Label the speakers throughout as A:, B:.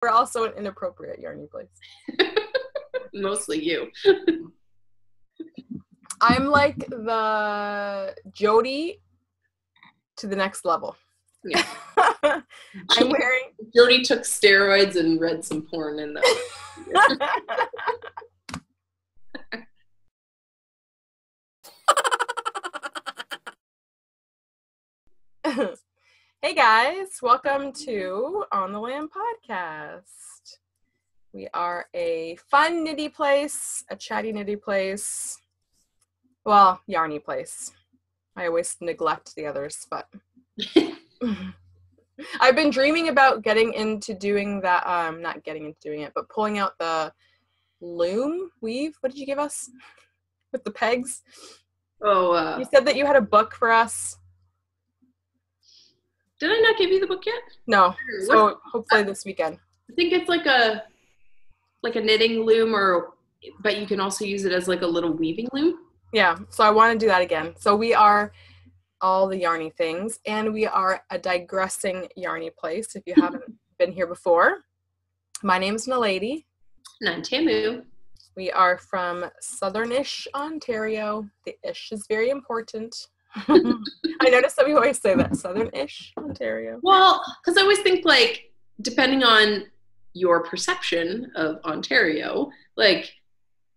A: We're also an inappropriate yarny place.
B: Mostly you.
A: I'm like the Jody to the next level.
B: Yeah.
A: I'm wearing.
B: Jody took steroids and read some porn in that.
A: Hey guys, welcome to On the Lamb podcast. We are a fun knitty place, a chatty knitty place. Well, yarny place. I always neglect the others, but I've been dreaming about getting into doing that, not getting into doing it, but pulling out the loom weave. What did you give us? With the pegs?
B: Oh,
A: you said that you had a book for us.
B: Did I not give you the book yet?
A: No. So hopefully this weekend.
B: I think it's like a knitting loom, but you can also use it as like a little weaving loom.
A: Yeah, so I want to do that again. So we are all the yarny things, and we are a digressing yarny place. If you haven't been here before, my name's NalediS.
B: And I'm Tamu.
A: We are from Southern-ish Ontario. The ish is very important. I noticed that we always say that, Southern-ish Ontario.
B: Well, because I always think, like, depending on your perception of Ontario, like,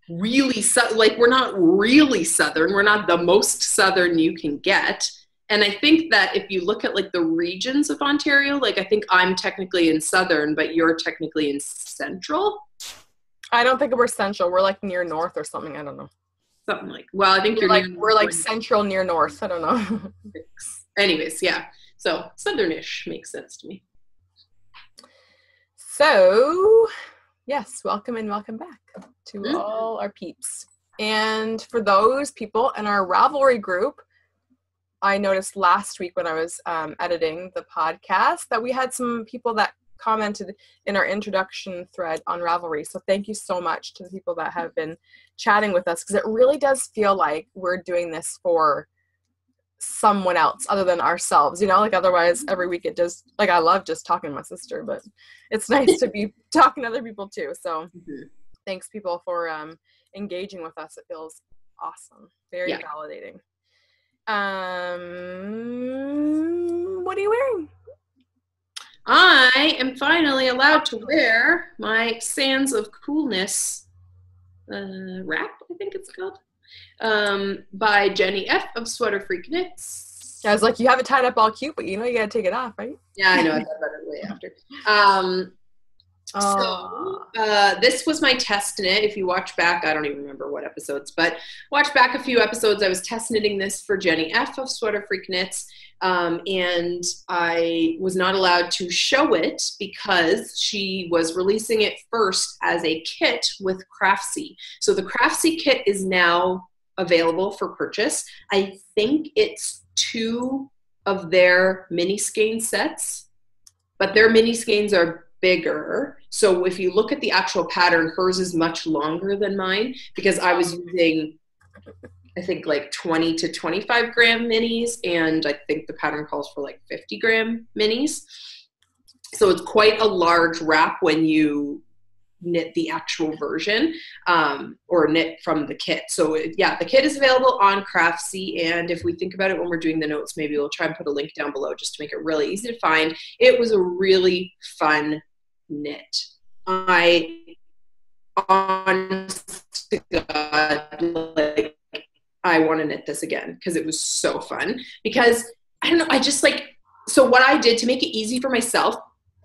B: really, like, we're not really Southern. We're not the most Southern you can get. And I think that if you look at, like, the regions of Ontario, like, I think I'm technically in Southern, but you're technically in Central.
A: I don't think we're Central. We're, like, near North or something. I don't know.
B: Something like, well, I think
A: we're like Central near North. I don't know.
B: Anyways, yeah. So Southern-ish makes sense to me.
A: So, yes, welcome and welcome back to all our peeps. And for those people in our Ravelry group, I noticed last week when I was editing the podcast that we had some people that commented in our introduction thread on Ravelry. So thank you so much to the people that have been chatting with us, because it really does feel like we're doing this for someone else other than ourselves, you know, like otherwise every week it does, like I love just talking to my sister, but it's nice to be talking to other people too. So thanks people for engaging with us. It feels awesome. Very validating. What are you wearing?
B: I am finally allowed to wear my Sands of Coolness wrap, I think it's called, by Jenny F. of Sweater Freak Knits.
A: I was like, you have it tied up all cute, but you know you gotta take it off, right?
B: Yeah, I know. I thought about it way after. So this was my test knit. If you watch back, I don't even remember what episodes, but watch back a few episodes. I was test knitting this for Jenny F. of Sweater Freak Knits. And I was not allowed to show it because she was releasing it first as a kit with Craftsy. So the Craftsy kit is now available for purchase. I think it's 2 of their mini skein sets, but their mini skeins are bigger. So if you look at the actual pattern, hers is much longer than mine because I was using, I think, like 20 to 25 gram minis, and I think the pattern calls for like 50 gram minis. So it's quite a large wrap when you knit the actual version, or knit from the kit. So yeah, the kit is available on Craftsy, and if we think about it when we're doing the notes, maybe we'll try and put a link down below just to make it really easy to find. It was a really fun knit. Honest to God, like, I want to knit this again because it was so fun. Because I don't know, I just like, so what I did to make it easy for myself,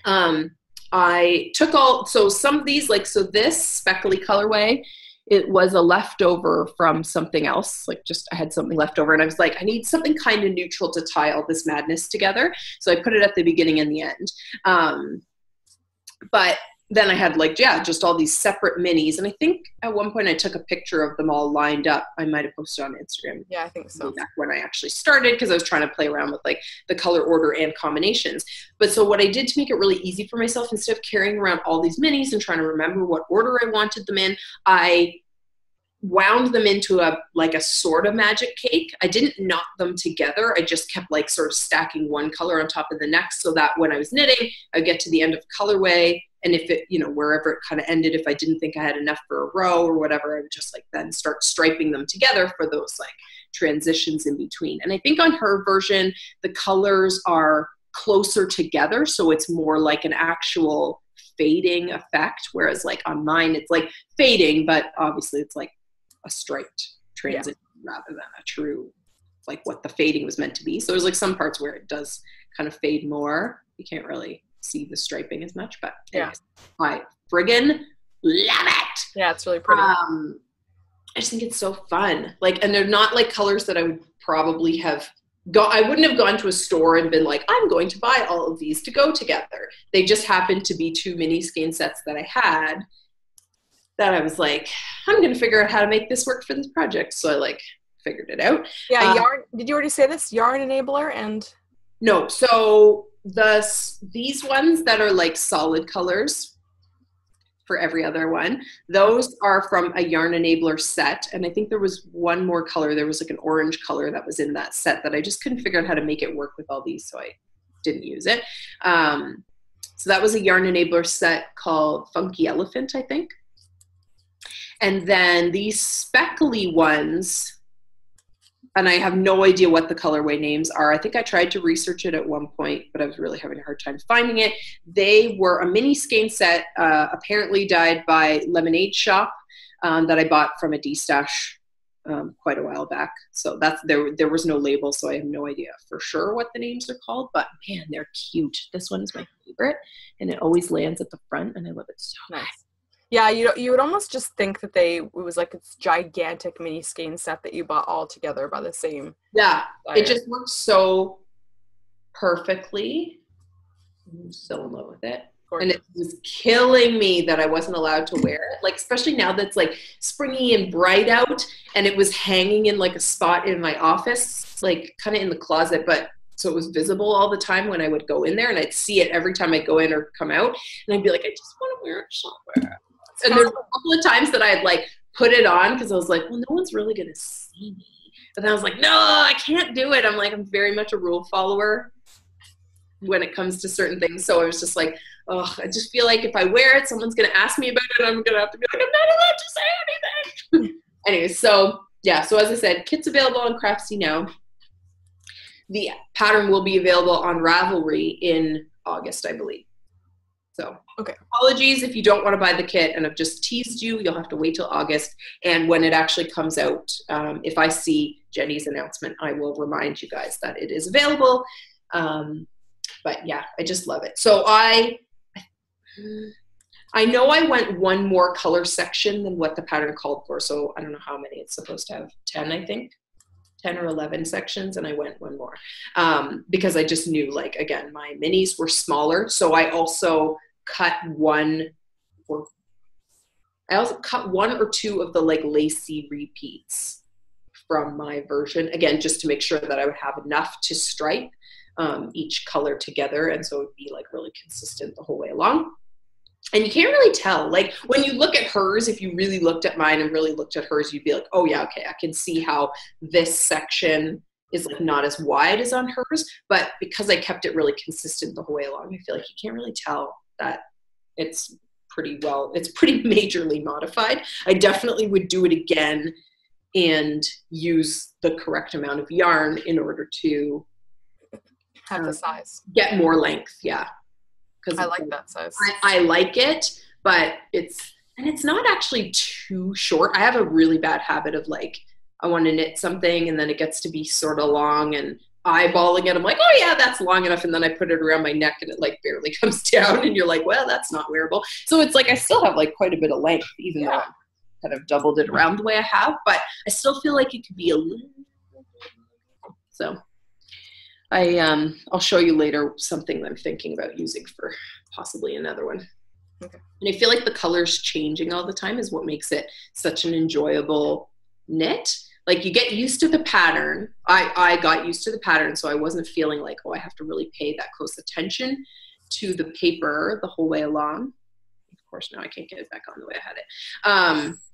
B: I took some of these, like, so this speckly colorway, it was a leftover from something else. Like, just I had something left over, and I was like, I need something kind of neutral to tie all this madness together. So I put it at the beginning and the end. But then I had, like, yeah, just all these separate minis. And I think at one point I took a picture of them all lined up. I might have posted on Instagram.
A: Yeah, I think so.
B: Back when I actually started, because I was trying to play around with, like, the color order and combinations. But so what I did to make it really easy for myself, instead of carrying around all these minis and trying to remember what order I wanted them in, I wound them into a sort of magic cake. I didn't knot them together. I just kept like sort of stacking one color on top of the next, so that when I was knitting, I'd get to the end of colorway, and if it, you know, wherever it kind of ended, if I didn't think I had enough for a row or whatever, I would just like then start striping them together for those like transitions in between. And I think on her version, the colors are closer together, so it's more like an actual fading effect, whereas like on mine, it's like fading, but obviously it's like a striped transition rather than a true, like what the fading was meant to be. So there's like some parts where it does kind of fade more. You can't really see the striping as much, but anyways, I friggin' love it.
A: Yeah, it's really pretty.
B: I just think it's so fun. Like, and they're not like colors that I would probably have I wouldn't have gone to a store and been like, I'm going to buy all of these to go together. They just happened to be 2 mini skein sets that I had that I was like, I'm going to figure out how to make this work for this project. So I like figured it out.
A: Yeah. Yarn. Did you already say this? Yarn Enabler and?
B: No. So these ones that are like solid colors for every other one, those are from a Yarn Enabler set. And I think there was one more color. There was like an orange color that was in that set that I just couldn't figure out how to make it work with all these, so I didn't use it. So that was a Yarn Enabler set called Funky Elephant, I think. And then these speckly ones, and I have no idea what the colorway names are. I think I tried to research it at one point, but I was really having a hard time finding it. They were a mini skein set, apparently dyed by Lemonade Shop, that I bought from a D-stash quite a while back. So there was no label, so I have no idea for sure what the names are called, but man, they're cute. This one is my favorite, and it always lands at the front, and I love it so much.
A: Yeah, you would almost just think that it was like this gigantic mini skein set that you bought all together by the same.
B: Yeah,
A: buyer.
B: It just works so perfectly. I'm so in love with it. And it was killing me that I wasn't allowed to wear it. Like, especially now that it's like springy and bright out, and it was hanging in like a spot in my office, like kind of in the closet, but so it was visible all the time when I would go in there, and I'd see it every time I go in or come out, and I'd be like, I just want to wear it somewhere. And there's a couple of times that I'd like put it on because I was like, well, no one's really going to see me. But then I was like, no, I can't do it. I'm very much a rule follower when it comes to certain things. So I was just like, oh, I just feel like if I wear it, someone's going to ask me about it. I'm going to have to be like, I'm not allowed to say anything. Anyway, so yeah. So as I said, kit's available on Craftsy now. The pattern will be available on Ravelry in August, I believe. So, okay. Apologies if you don't want to buy the kit and I've just teased you. You'll have to wait till August. And when it actually comes out, if I see Jenny's announcement, I will remind you guys that it is available. But yeah, I just love it. So I know I went one more color section than what the pattern called for. So I don't know how many. It's supposed to have 10, I think. 10 or 11 sections, and I went one more because I just knew, like, again, my minis were smaller. So I also cut one or two of the like lacy repeats from my version, again, just to make sure that I would have enough to stripe each color together, and so it would be like really consistent the whole way along. And you can't really tell, like when you look at hers, if you really looked at mine and really looked at hers, you'd be like, oh yeah, okay, I can see how this section is like not as wide as on hers, but because I kept it really consistent the whole way along, I feel like you can't really tell that it's pretty majorly modified. I definitely would do it again and use the correct amount of yarn in order to
A: have the size,
B: get more length. Yeah.
A: I like that size.
B: I like it, but it's not actually too short. I have a really bad habit of like, I want to knit something and then it gets to be sort of long and eyeballing it. I'm like, oh yeah, that's long enough. And then I put it around my neck and it like barely comes down and you're like, well, that's not wearable. So it's like, I still have like quite a bit of length, even though I've kind of doubled it around the way I have, but I still feel like it could be a little, so. I'll show you later something that I'm thinking about using for possibly another one. Okay. And I feel like the colors changing all the time is what makes it such an enjoyable knit. Like you get used to the pattern. I got used to the pattern, so I wasn't feeling like, oh, I have to really pay that close attention to the paper the whole way along. Of course, now I can't get it back on the way I had it.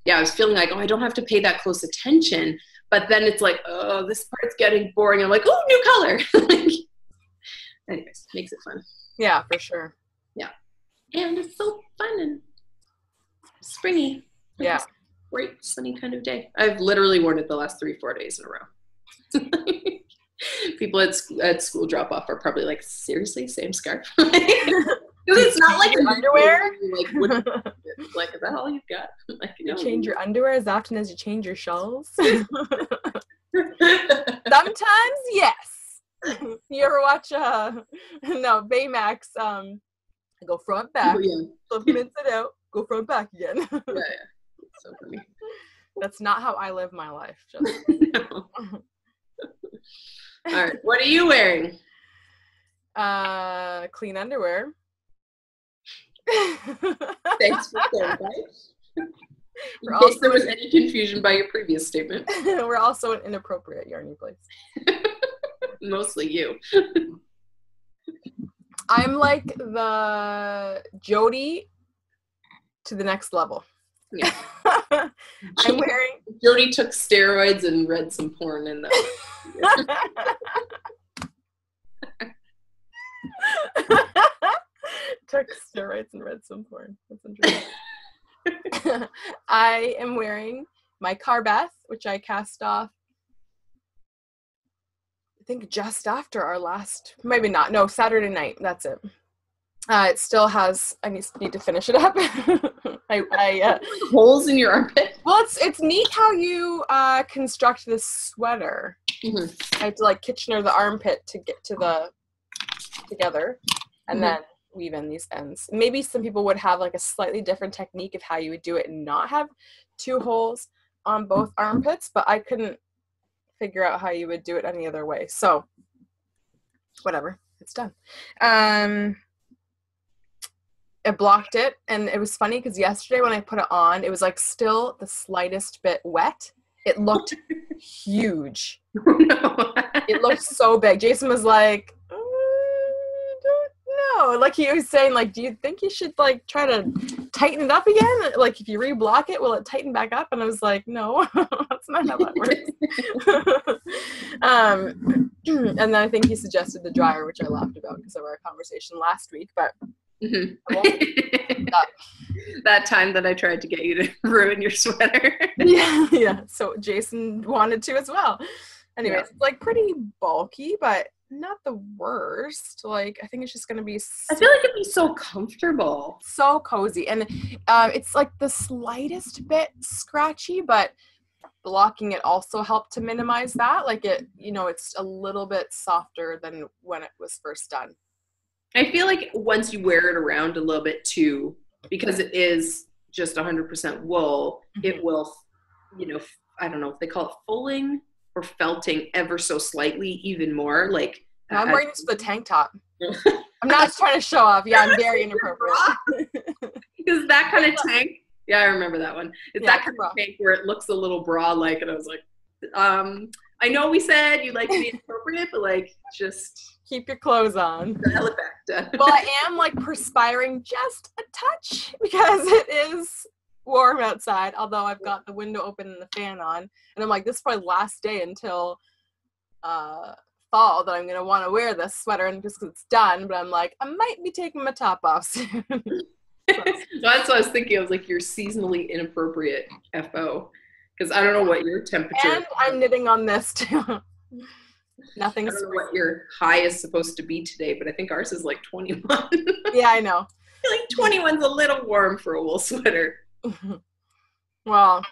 B: Yeah, I was feeling like, oh, I don't have to pay that close attention. But then it's like, oh, this part's getting boring. I'm like, oh, new color. Like, anyways, makes it fun.
A: Yeah, for sure.
B: Yeah. And it's so fun and springy.
A: Yeah.
B: Great sunny kind of day. I've literally worn it the last 3-4 days in a row. People at school drop off are probably like, seriously, same scarf? Because it's not like
A: your underwear.
B: Like, is that all you've got? Like,
A: you change your underwear as often as you change your shawls. Sometimes, yes. You ever watch Baymax? Go front back. Oh, yeah. Flip them inside out. Go front back again.
B: Yeah. So funny.
A: That's not how I live my life. Just.
B: No. All right. What are you wearing?
A: Clean underwear.
B: Thanks for clarifying. In case there was any confusion by your previous statement.
A: We're also an inappropriate yarny place.
B: Mostly you.
A: I'm like the Jody to the next level.
B: Yeah.
A: I'm wearing.
B: Jody took steroids and read some porn in them.
A: Took steroids and read some porn. That's interesting. I am wearing my Carbeth, which I cast off, I think just after our last, maybe not, no, Saturday night. That's it. It still has, I need to finish it up. I
B: holes in your armpit?
A: Well, it's neat how you construct this sweater. Mm-hmm. I have to like Kitchener the armpit to get to the together, and then weave in these ends. Maybe some people would have like a slightly different technique of how you would do it and not have 2 holes on both armpits, but I couldn't figure out how you would do it any other way. So whatever, it's done. I blocked it, and it was funny because yesterday when I put it on, it was like still the slightest bit wet. It looked huge.
B: Oh, no.
A: It looked so big. Jason was like, I don't know. Like he was saying, like, do you think you should like try to tighten it up again? Like if you reblock it, will it tighten back up? And I was like, no, that's not how that works. And then I think he suggested the dryer, which I laughed about because of our conversation last week, but
B: that time that I tried to get you to ruin your sweater.
A: yeah. So Jason wanted to as well. Anyways, It's like pretty bulky, but not the worst. Like I think it's just gonna be.
B: I feel like it'd be so comfortable,
A: so cozy, and it's like the slightest bit scratchy, but blocking it also helped to minimize that. Like it, it's a little bit softer than when it was first done.
B: I feel like once you wear it around a little bit too, because it is just 100% wool, it will, I don't know if they call it fulling or felting ever so slightly even more. Like
A: I'm wearing this with a tank top. I'm not trying to show off. Yeah, I'm very inappropriate.
B: Because that kind of tank, yeah, I remember that one. It's that kind of tank where it looks a little bra-like, and I was like, I know we said you like to be inappropriate, but like just
A: keep your clothes on.
B: Dial it back.
A: Well, I am like perspiring just a touch because it is warm outside, although I've got the window open and the fan on, and I'm like, this is probably the last day until fall that I'm gonna want to wear this sweater, and just because it's done, but I'm like, I might be taking my top off soon.
B: So that's what I was thinking. I was like, you're seasonally inappropriate FO, because I don't know what your temperature
A: and I'm knitting on this too. Nothing's.
B: I don't know what your high is supposed to be today, but I think ours is like 21.
A: Yeah, I know.
B: I feel like 21's a little warm for a wool sweater.
A: Well,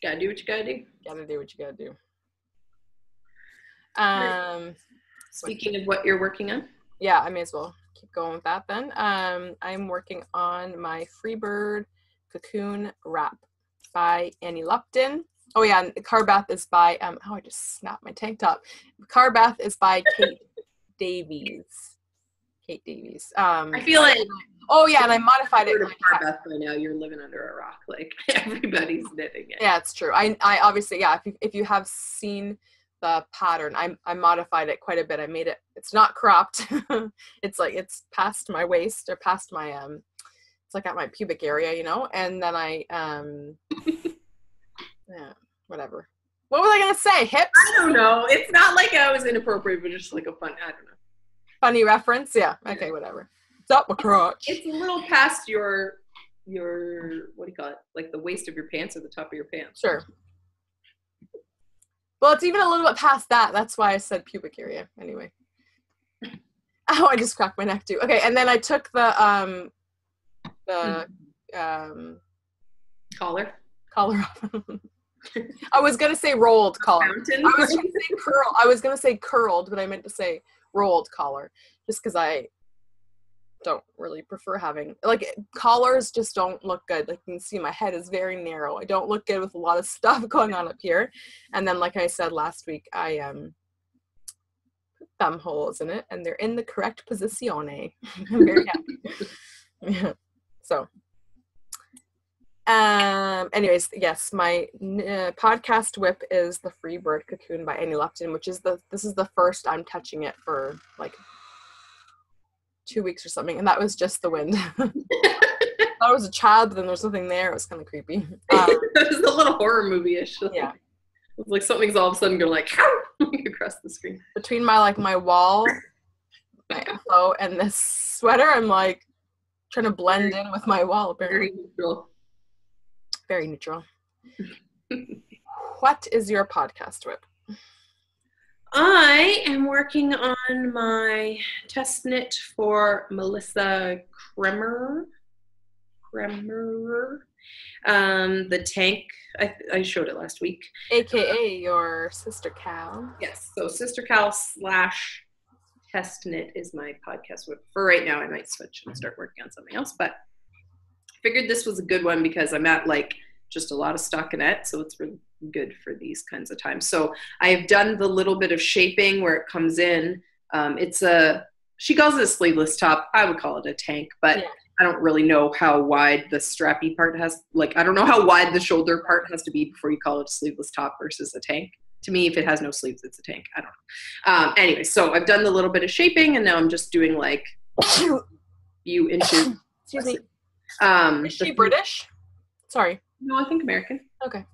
B: gotta do what you gotta do.
A: Gotta do what you gotta do.
B: Speaking of what you're working on.
A: Yeah, I may as well keep going with that then. I'm working on my Freebird Cocoon Wrap by Annie Lupton. Oh yeah, and Carbeth is by I just snapped my tank top. Carbeth is by Kate Davies. Kate Davies.
B: I feel like.
A: Oh yeah, and I modified it.
B: Carbeth by now, you're living under a rock. Like everybody's knitting it.
A: Yeah, it's true. I obviously, yeah. If you have seen the pattern. I modified it quite a bit. I made it, it's not cropped. It's like, it's past my waist or past my, it's like at my pubic area, you know? And then I, yeah, whatever. What was I going to say? Hips?
B: I don't know. It's not like I was inappropriate, but just like a fun, I don't know.
A: Funny reference? Yeah. Okay, whatever. It's up my crotch.
B: It's a little past your, what do you call it? Like the waist of your pants or the top of your pants.
A: Sure. Well, it's even a little bit past that. That's why I said pubic area. Anyway. Oh, I just cracked my neck too. Okay, and then I took the
B: collar
A: off. I was gonna say rolled collar.
B: Fountain?
A: I was gonna say curl. I was gonna say curled, but I meant to say rolled collar, just because I don't really prefer having, like, collars just don't look good. Like, you can see my head is very narrow. I don't look good with a lot of stuff going on up here. And then, like I said last week, I put thumb holes in it, and they're in the correct posizione. I'm very happy. Yeah. So anyways, yes, my podcast whip is the Free Bird Cocoon by Annie Lupton, which is this is the first I'm touching it for like 2 weeks or something, and that was just the wind. I was a child, but then there's nothing there. It was kind of creepy.
B: It was a little horror movie-ish.
A: Yeah.
B: It's like something's all of a sudden going like across the screen.
A: Between my wall, my elbow, and this sweater, I'm like trying to blend in with my wall. Apparently.
B: Very neutral.
A: Very neutral. What is your podcast whip?
B: I am working on my test knit for Melissa Kremer. The tank. I showed it last week.
A: AKA your Sister KAL.
B: Yes. So Sister KAL / test knit is my podcast whip. For right now, I might switch and start working on something else. But I figured this was a good one because I'm at like just a lot of stockinette, so it's really good for these kinds of times. So I have done the little bit of shaping where it comes in. She calls it a sleeveless top. I would call it a tank, but yeah. I don't really know how wide the strappy part has, like, I don't know how wide the shoulder part has to be before you call it a sleeveless top versus a tank. To me, if it has no sleeves, it's a tank. I don't know. Anyway, so I've done the little bit of shaping, and now I'm just doing like a few inches.
A: Excuse me. Is she British? Sorry.
B: No, I think American.
A: Okay.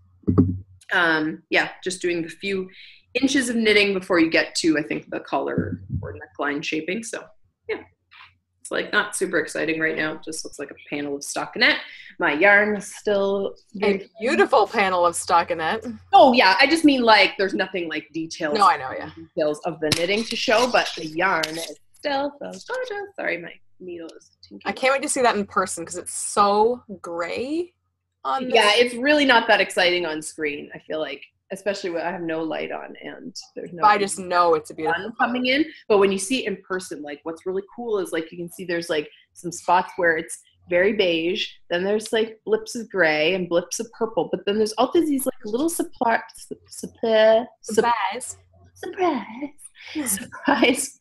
B: Yeah, just doing a few inches of knitting before you get to, I think, the collar or neckline shaping. So, yeah. It's like not super exciting right now. It just looks like a panel of stockinette. My yarn is still
A: a beautiful panel of stockinette.
B: Oh, yeah. I just mean like there's nothing like details.
A: No, I know, yeah.
B: Details of the knitting to show, but the yarn is still so gorgeous. Sorry, my needle is tinky.
A: I can't wait to see that in person because it's so gray.
B: Yeah, it's really not that exciting on screen. I feel like, especially when I have no light on and there's no.
A: I just know it's a beautiful
B: sun coming in. But when you see it in person, like what's really cool is like you can see there's like some spots where it's very beige. Then there's like blips of gray and blips of purple. But then there's also these like little surprise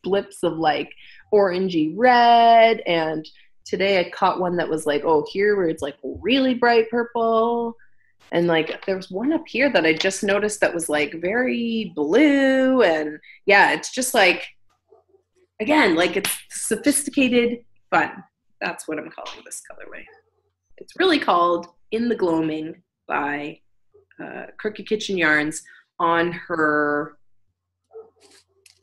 B: blips of like orangey red, and today I caught one that was like, oh, here where it's like really bright purple. And like there was one up here that I just noticed that was like very blue. And yeah, it's just like, again, like it's sophisticated fun. That's what I'm calling this colorway. It's really called In the Gloaming by Crooked Kitchen Yarns on her,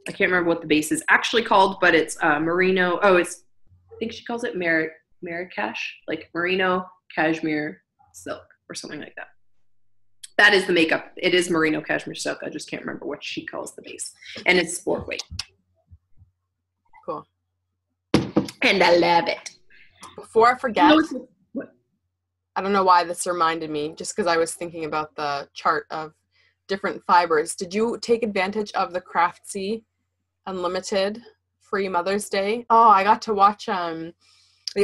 B: I can't remember what the base is actually called, but it's merino. Oh, it's, I think she calls it Marrakesh, like merino cashmere silk or something like that. That is the makeup. It is merino cashmere silk. I just can't remember what she calls the base. And it's sport weight.
A: Cool.
B: And I love it.
A: Before I forget, I don't know why this reminded me, just because I was thinking about the chart of different fibers. Did you take advantage of the Craftsy Unlimited free Mother's Day? Oh, I got to watch the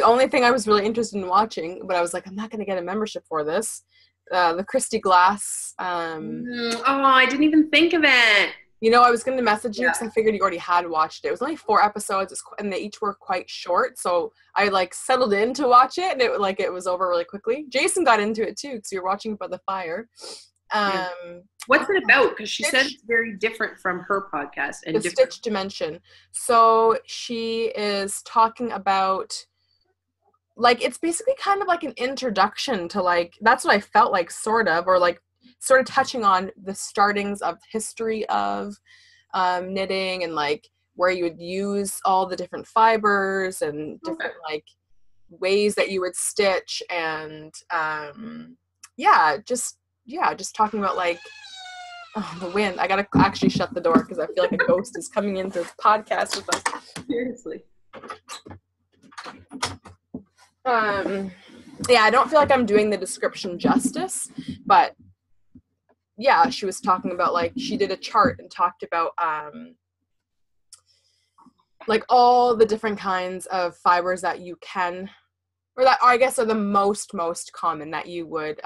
A: only thing I was really interested in watching, but I was like, I'm not going to get a membership for this. The Christy Glass.
B: Oh, I didn't even think of it.
A: You know, I was going to message you because I figured you already had watched it. It was only 4 episodes, and they each were quite short, so I like settled in to watch it, and it was over really quickly. Jason got into it too because we were watching by the fire.
B: What's it about? Because she said it's very different from her podcast. And
A: the Stitch Dimension. So she is talking about, like, it's basically kind of like an introduction to, like, that's what I felt like, sort of, or like sort of touching on the startings of history of knitting, and like where you would use all the different fibers and different like ways that you would stitch, and just talking about like, oh, the wind. I gotta actually shut the door because I feel like a ghost is coming into this podcast with us.
B: Seriously.
A: I don't feel like I'm doing the description justice, but yeah, she was talking about, like, she did a chart and talked about like all the different kinds of fibers that you can, or that I guess are the most common that you would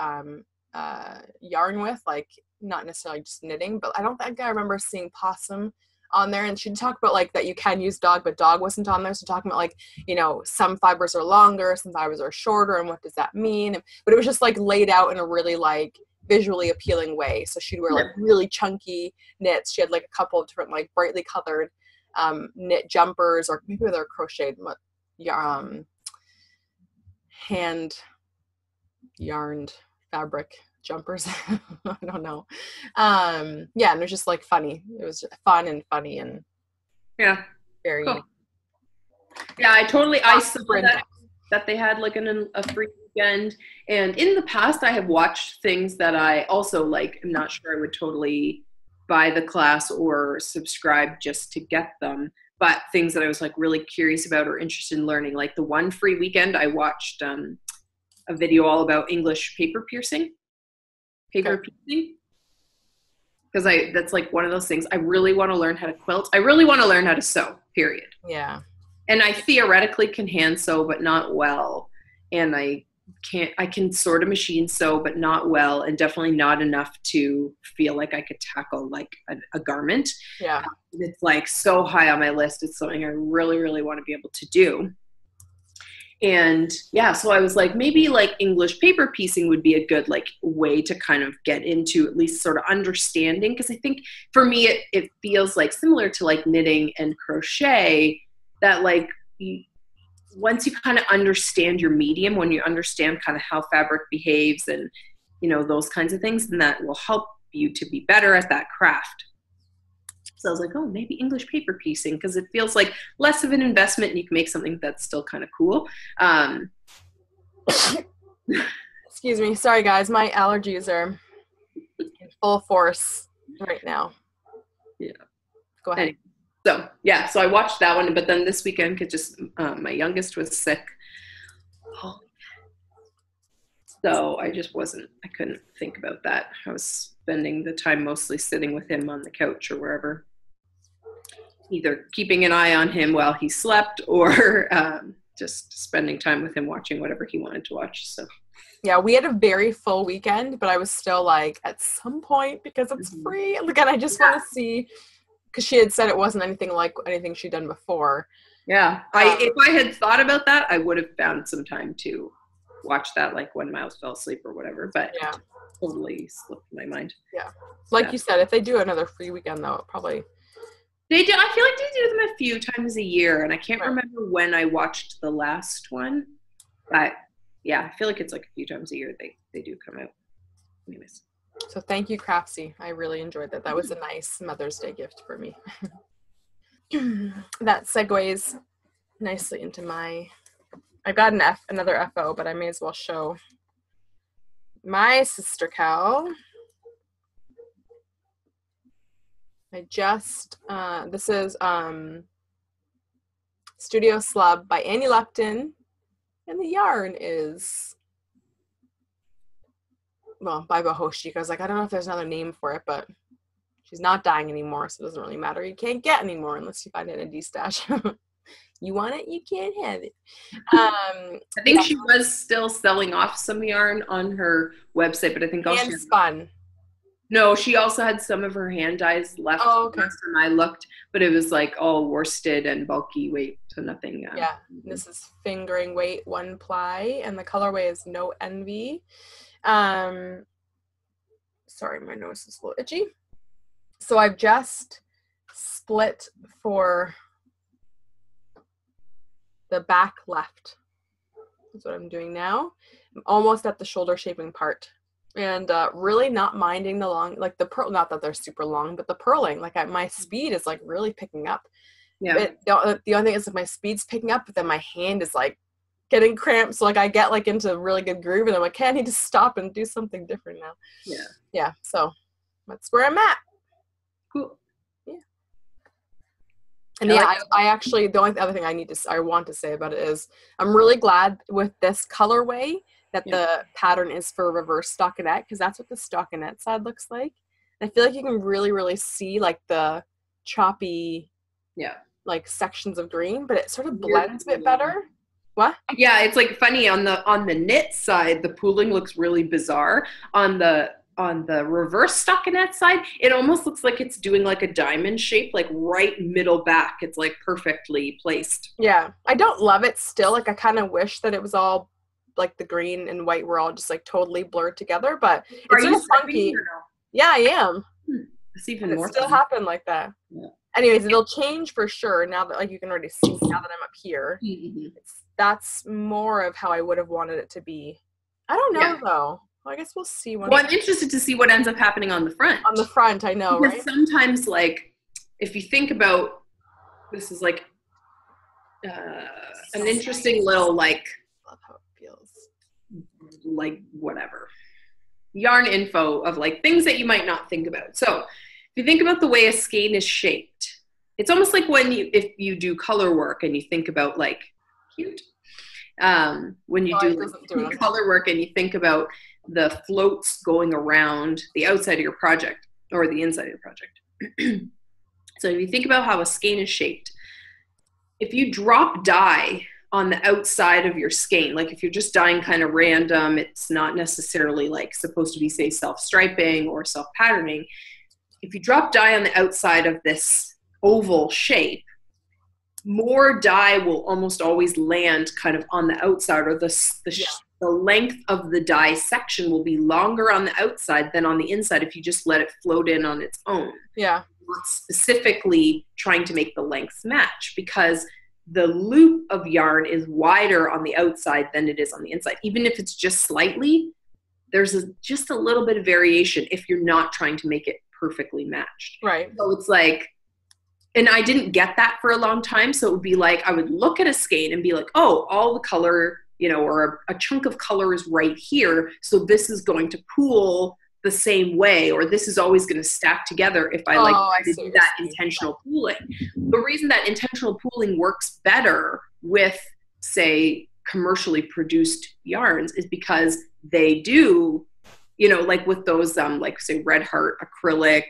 A: yarn with, like not necessarily just knitting, but I don't think I remember seeing possum on there. And she'd talk about like that you can use dog, but dog wasn't on there. So talking about like, you know, some fibers are longer, some fibers are shorter, and what does that mean? But it was just like laid out in a really like visually appealing way. So she'd wear like really chunky knits. She had like a couple of different like brightly colored knit jumpers, or maybe they're crocheted hand yarned fabric jumpers. I don't know. And it was just like funny. It was fun and funny and very
B: cool. I saw that they had like a free weekend, and in the past I have watched things that I also like. I'm not sure I would totally buy the class or subscribe just to get them, but things that I was like really curious about or interested in learning. Like the one free weekend I watched a video all about English paper piercing. Because that's like one of those things. I really want to learn how to quilt. I really want to learn how to sew, period.
A: Yeah.
B: And I theoretically can hand sew, but not well. And I can sort of machine sew, but not well, and definitely not enough to feel like I could tackle like a garment.
A: Yeah.
B: It's like so high on my list. It's something I really, really want to be able to do. And so I was like, maybe like English paper piecing would be a good like way to kind of get into at least sort of understanding. Because I think for me, it feels like similar to like knitting and crochet, that like once you kind of understand your medium, when you understand kind of how fabric behaves and, you know, those kinds of things, then that will help you to be better at that craft. So I was like, oh, maybe English paper piecing, because it feels like less of an investment and you can make something that's still kind of cool.
A: Excuse me. Sorry, guys. My allergies are in full force right now.
B: Yeah.
A: Go ahead.
B: Anyway, so I watched that one, but then this weekend, my youngest was sick. So I couldn't think about that. I was spending the time mostly sitting with him on the couch or wherever, either keeping an eye on him while he slept or just spending time with him watching whatever he wanted to watch. So
A: yeah, we had a very full weekend, but I was still like, at some point, because it's free, again, I just want to see, because she had said it wasn't anything like anything she'd done before.
B: Yeah. If I had thought about that, I would have found some time to watch that, like when Miles fell asleep or whatever, but totally slipped my mind.
A: Yeah. Like you said, if they do another free weekend, though, probably.
B: They do. I feel like they do them a few times a year, and I can't remember when I watched the last one, but I feel like it's like a few times a year they do come out. Anyways.
A: So thank you, Craftsy. I really enjoyed that. That was a nice Mother's Day gift for me. That segues nicely into I've got another FO, but I may as well show my Sister KAL. I just, this is Studio Slub by Annie Lepton, and the yarn is, by Bohoshi, because like, I don't know if there's another name for it, but she's not dying anymore, so it doesn't really matter. You can't get anymore unless you find it in a D-stash. You want it, you can't have it.
B: I think she was still selling off some yarn on her website, but I think
A: also spun.
B: No, she also had some of her hand dyes left. Last time I looked, but it was like all worsted and bulky weight, so nothing.
A: This is fingering weight 1 ply, and the colorway is No Envy. sorry, my nose is a little itchy. So I've just split for the back left. That's what I'm doing now. I'm almost at the shoulder shaping part. And really not minding the long, like the purl, not that they're super long, but the purling, like my speed is like really picking up.
B: Yeah.
A: The only thing is, like, my speed's picking up, but then my hand is like getting cramped. So like I get like into a really good groove and I'm like, okay, I need to stop and do something different now.
B: Yeah.
A: Yeah. So that's where I'm at.
B: Cool.
A: Yeah. And yeah, I actually, the only other thing I want to say about it is I'm really glad with this colorway that the pattern is for reverse stockinette, because that's what the stockinette side looks like. And I feel like you can really, really see like the choppy, like sections of green, but it sort of blends a bit better. What?
B: Yeah, it's like funny on the knit side, the pooling looks really bizarre. On the reverse stockinette side, it almost looks like it's doing like a diamond shape, like right middle back. It's like perfectly placed.
A: Yeah, I don't love it still. Like I kind of wish that it was all like the green and white were all just like totally blurred together, but it's sort of funky. No? Yeah, I am.
B: It's even more.
A: It still happened like that. Yeah. Anyways, it'll change for sure now that, like, you can already see now that I'm up here. Mm-hmm. That's more of how I would have wanted it to be. I don't know though. Well, I guess we'll see.
B: Well, I'm interested to see what ends up happening on the front.
A: On the front, I know,
B: because
A: right?
B: Sometimes, like, if you think about, this is like an interesting little, like,
A: love how it feels.
B: Like, whatever. Yarn info of, like, things that you might not think about. So, if you think about the way a skein is shaped, it's almost like if you do color work and you think about, like, cute. When you do color work and you think about the floats going around the outside of your project or the inside of your project. So if you think about how a skein is shaped, if you drop dye on the outside of your skein, like if you're just dyeing kind of random, it's not necessarily like supposed to be, say, self-striping or self-patterning. If you drop dye on the outside of this oval shape, more dye will almost always land kind of on the outside, or the length of the dye section will be longer on the outside than on the inside if you just let it float in on its own.
A: Yeah.
B: We're specifically trying to make the lengths match because the loop of yarn is wider on the outside than it is on the inside. Even if it's just slightly, there's just a little bit of variation if you're not trying to make it perfectly matched.
A: Right.
B: So it's like, and I didn't get that for a long time. So it would be like, I would look at a skein and be like, oh, all the color, you know, or a chunk of color is right here. So this is going to pool the same way, or this is always going to stack together if I do that intentional pooling. The reason that intentional pooling works better with, say, commercially produced yarns is because they do, you know, like with those, like, say, Red Heart acrylic,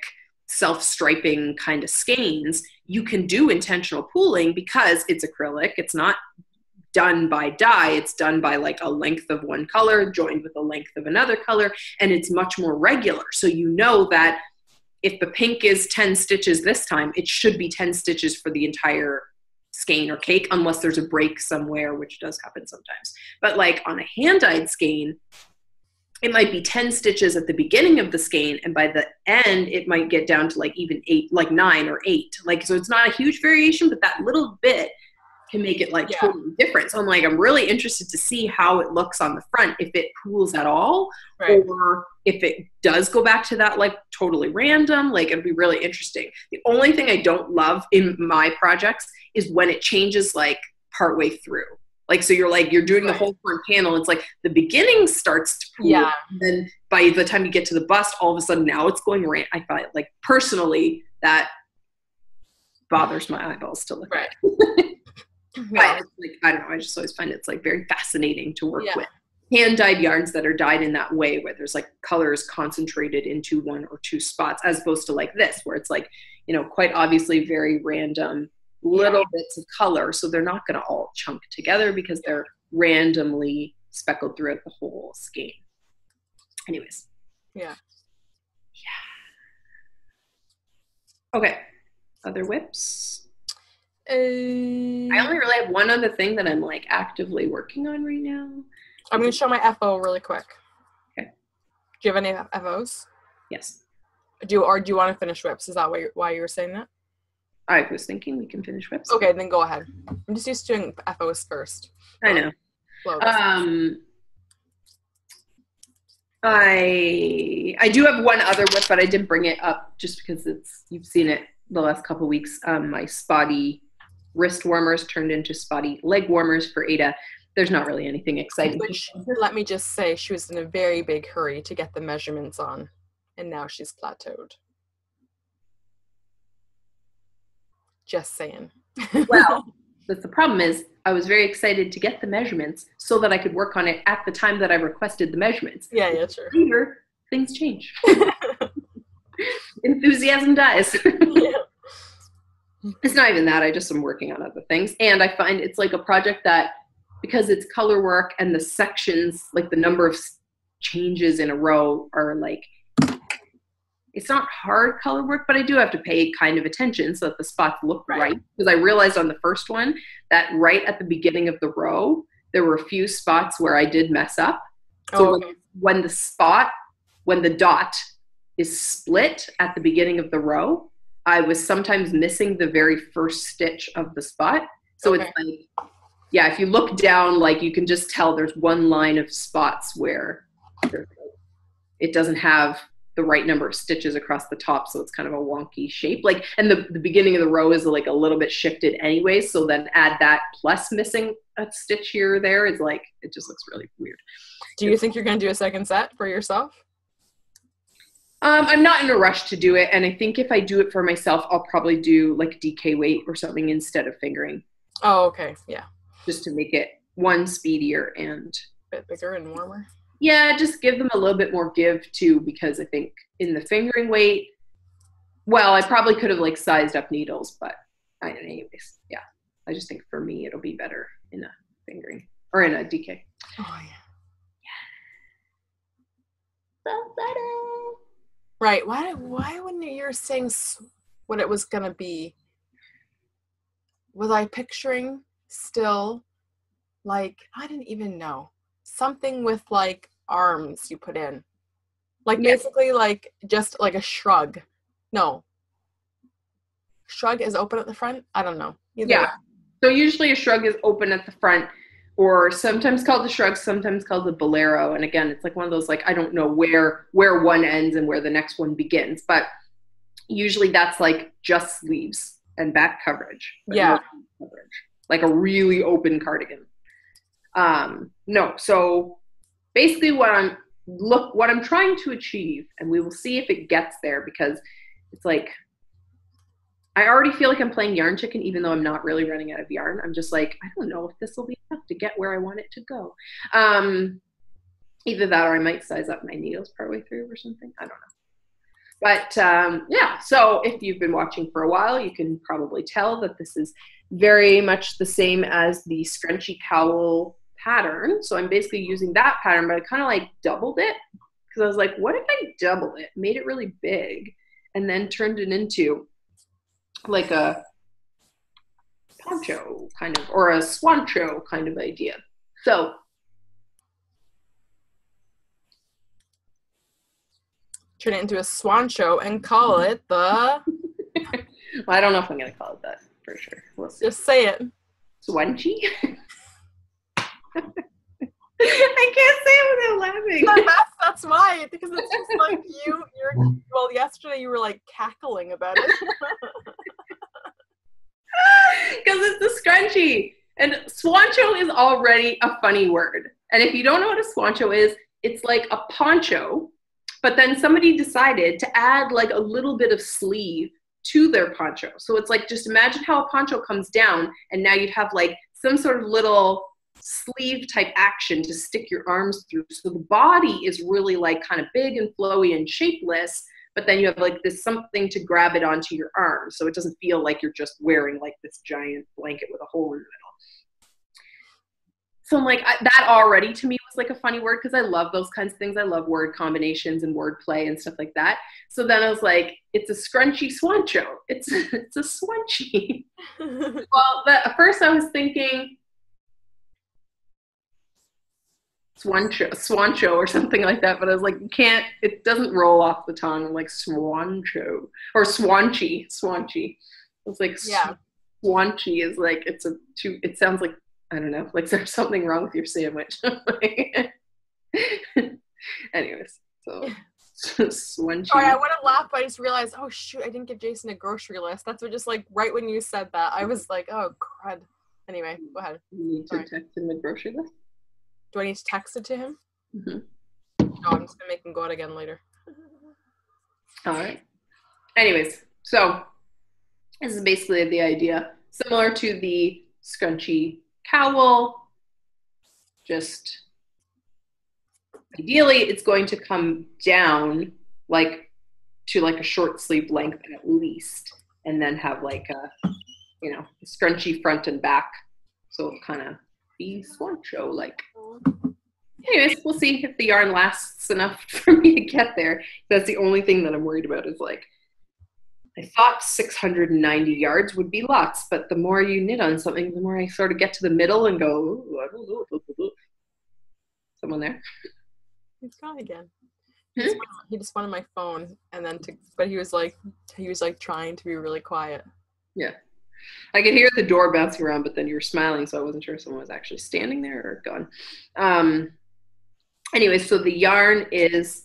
B: self-striping kind of skeins, you can do intentional pooling because it's acrylic. It's not done by dye. It's done by like a length of one color joined with a length of another color, and it's much more regular. So you know that if the pink is 10 stitches this time, it should be 10 stitches for the entire skein or cake, unless there's a break somewhere, which does happen sometimes. But like on a hand-dyed skein, it might be 10 stitches at the beginning of the skein, and by the end, it might get down to like even 8, like 9 or 8. Like, so it's not a huge variation, but that little bit can make it like totally different. So I'm like, I'm really interested to see how it looks on the front, if it pools at all, or if it does go back to that like totally random. Like, it'd be really interesting. The only thing I don't love in my projects is when it changes like partway through. Like, so you're doing the whole front panel. It's like the beginning starts to pool. Yeah. And then by the time you get to the bust, all of a sudden now it's going right. I find, like, personally, that bothers my eyeballs to look at. But, like, I don't know. I just always find it's like very fascinating to work with. Hand-dyed yarns that are dyed in that way, where there's like colors concentrated into one or two spots, as opposed to like this, where it's like, you know, quite obviously very random little bits of color. So they're not going to all chunk together because they're randomly speckled throughout the whole skein. Anyways. Yeah. Okay. Other whips? I only really have one other thing that I'm like actively working on right now.
A: I'm going to show my FO really quick. Okay. Do you have any FOs?
B: Yes.
A: Do you want to finish whips? Is that why you were saying that?
B: I was thinking we can finish whips.
A: Okay, then go ahead. I'm just used to doing FOs first.
B: I know. I do have one other whip, but I didn't bring it up just because you've seen it the last couple of weeks. My spotty wrist warmers turned into spotty leg warmers for Ada. There's not really anything exciting.
A: Which, let me just say, she was in a very big hurry to get the measurements on, and now she's plateaued. Just saying.
B: Well, but the problem is I was very excited to get the measurements so that I could work on it at the time that I requested the measurements.
A: Yeah, sure.
B: Later, things change. Enthusiasm dies.
A: Yeah.
B: It's not even that. I just am working on other things. And I find it's like a project that, because it's color work and the sections, like the number of changes in a row are like, it's not hard color work, but I do have to pay kind of attention so that the spots look right. Because I realized on the first one that right at the beginning of the row, there were a few spots where I did mess up. So when the dot is split at the beginning of the row, I was sometimes missing the very first stitch of the spot. So it's like, yeah, if you look down, like you can just tell there's one line of spots where it doesn't have the right number of stitches across the top, so it's kind of a wonky shape. Like, and the beginning of the row is like a little bit shifted anyway, so then add that plus missing a stitch here or there is like, it just looks really weird.
A: Do you think you're going to do a second set for yourself?
B: I'm not in a rush to do it, and I think if I do it for myself, I'll probably do like DK weight or something instead of fingering.
A: Oh, okay, yeah.
B: Just to make it one speedier and
A: a bit bigger and warmer.
B: Yeah, just give them a little bit more give too, because I think in the fingering weight, well, I probably could have like sized up needles, but anyways, yeah. I just think for me, it'll be better in a fingering or in a DK.
A: Oh, yeah. Right. Why wouldn't you saying what it was going to be? Was I picturing still like, I didn't even know. Something with like arms you put in. Like basically like just like a shrug. No. Shrug is open at the front? I don't know. Either way.
B: So usually a shrug is open at the front, or sometimes called the shrug, sometimes called the bolero. And again, it's like one of those, like, I don't know where one ends and where the next one begins, but usually that's like just sleeves and back coverage.
A: Yeah.
B: No coverage, like a really open cardigan. No, so basically what I'm trying to achieve, and we will see if it gets there, because it's like, I already feel like I'm playing yarn chicken, even though I'm not really running out of yarn. I'm just like, I don't know if this will be enough to get where I want it to go. Either that or I might size up my needles partway through or something. I don't know. But yeah, so if you've been watching for a while, you can probably tell that this is very much the same as the scrunchy cowl pattern. So I'm basically using that pattern, but I kind of like doubled it, because I was like, what if I doubled it, made it really big, and then turned it into like a poncho kind of, or a swancho kind of idea. So
A: turn it into a swancho and call it the
B: well, I don't know if I'm gonna call it that for sure. We'll see.
A: Just say it.
B: Swanchy. I can't say it without laughing.
A: That's why, because it's just like well, yesterday you were like cackling about it.
B: Because it's the scrunchie. And swancho is already a funny word. And if you don't know what a swancho is, it's like a poncho, but then somebody decided to add like a little bit of sleeve to their poncho. So it's like, just imagine how a poncho comes down, and now you'd have like some sort of little sleeve type action to stick your arms through. So the body is really like kind of big and flowy and shapeless, but then you have like this something to grab it onto your arm. So it doesn't feel like you're just wearing like this giant blanket with a hole in the middle. So I'm like, that already to me was like a funny word, because I love those kinds of things. I love word combinations and word play and stuff like that. So then I was like, it's a scrunchy swancho. It's a swanchy. Well, at first I was thinking, Swancho or something like that, but I was like, it doesn't roll off the tongue. I'm like Swancho or Swanchy. It's like Swanchy is like, it sounds like, I don't know, like there's something wrong with your sandwich. Anyways, so Swanchy.
A: Sorry, I would have laughed, but I just realized, oh shoot, I didn't give Jason a grocery list. That's what, just like right when you said that, I was like, oh crud. Anyway, go ahead.
B: You need to text him the grocery list?
A: Do I need to text it to him?
B: Mm-hmm.
A: No, I'm just gonna make him go out again later.
B: All right. Anyways, so this is basically the idea. Similar to the scrunchy cowl, just ideally it's going to come down like to like a short sleeve length at least, and then have like a, you know, scrunchy front and back. So it'll kind of be Swancho like. Anyways, we'll see if the yarn lasts enough for me to get there. That's the only thing that I'm worried about is like, I thought 690 yards would be lots, but the more you knit on something, the more I sort of get to the middle and go, ooh, I don't know. Someone there?
A: He's gone again. He just wanted my phone, and then but he was like trying to be really quiet.
B: Yeah. I could hear the door bouncing around, but then you were smiling, so I wasn't sure if someone was actually standing there or gone. Anyway, so the yarn is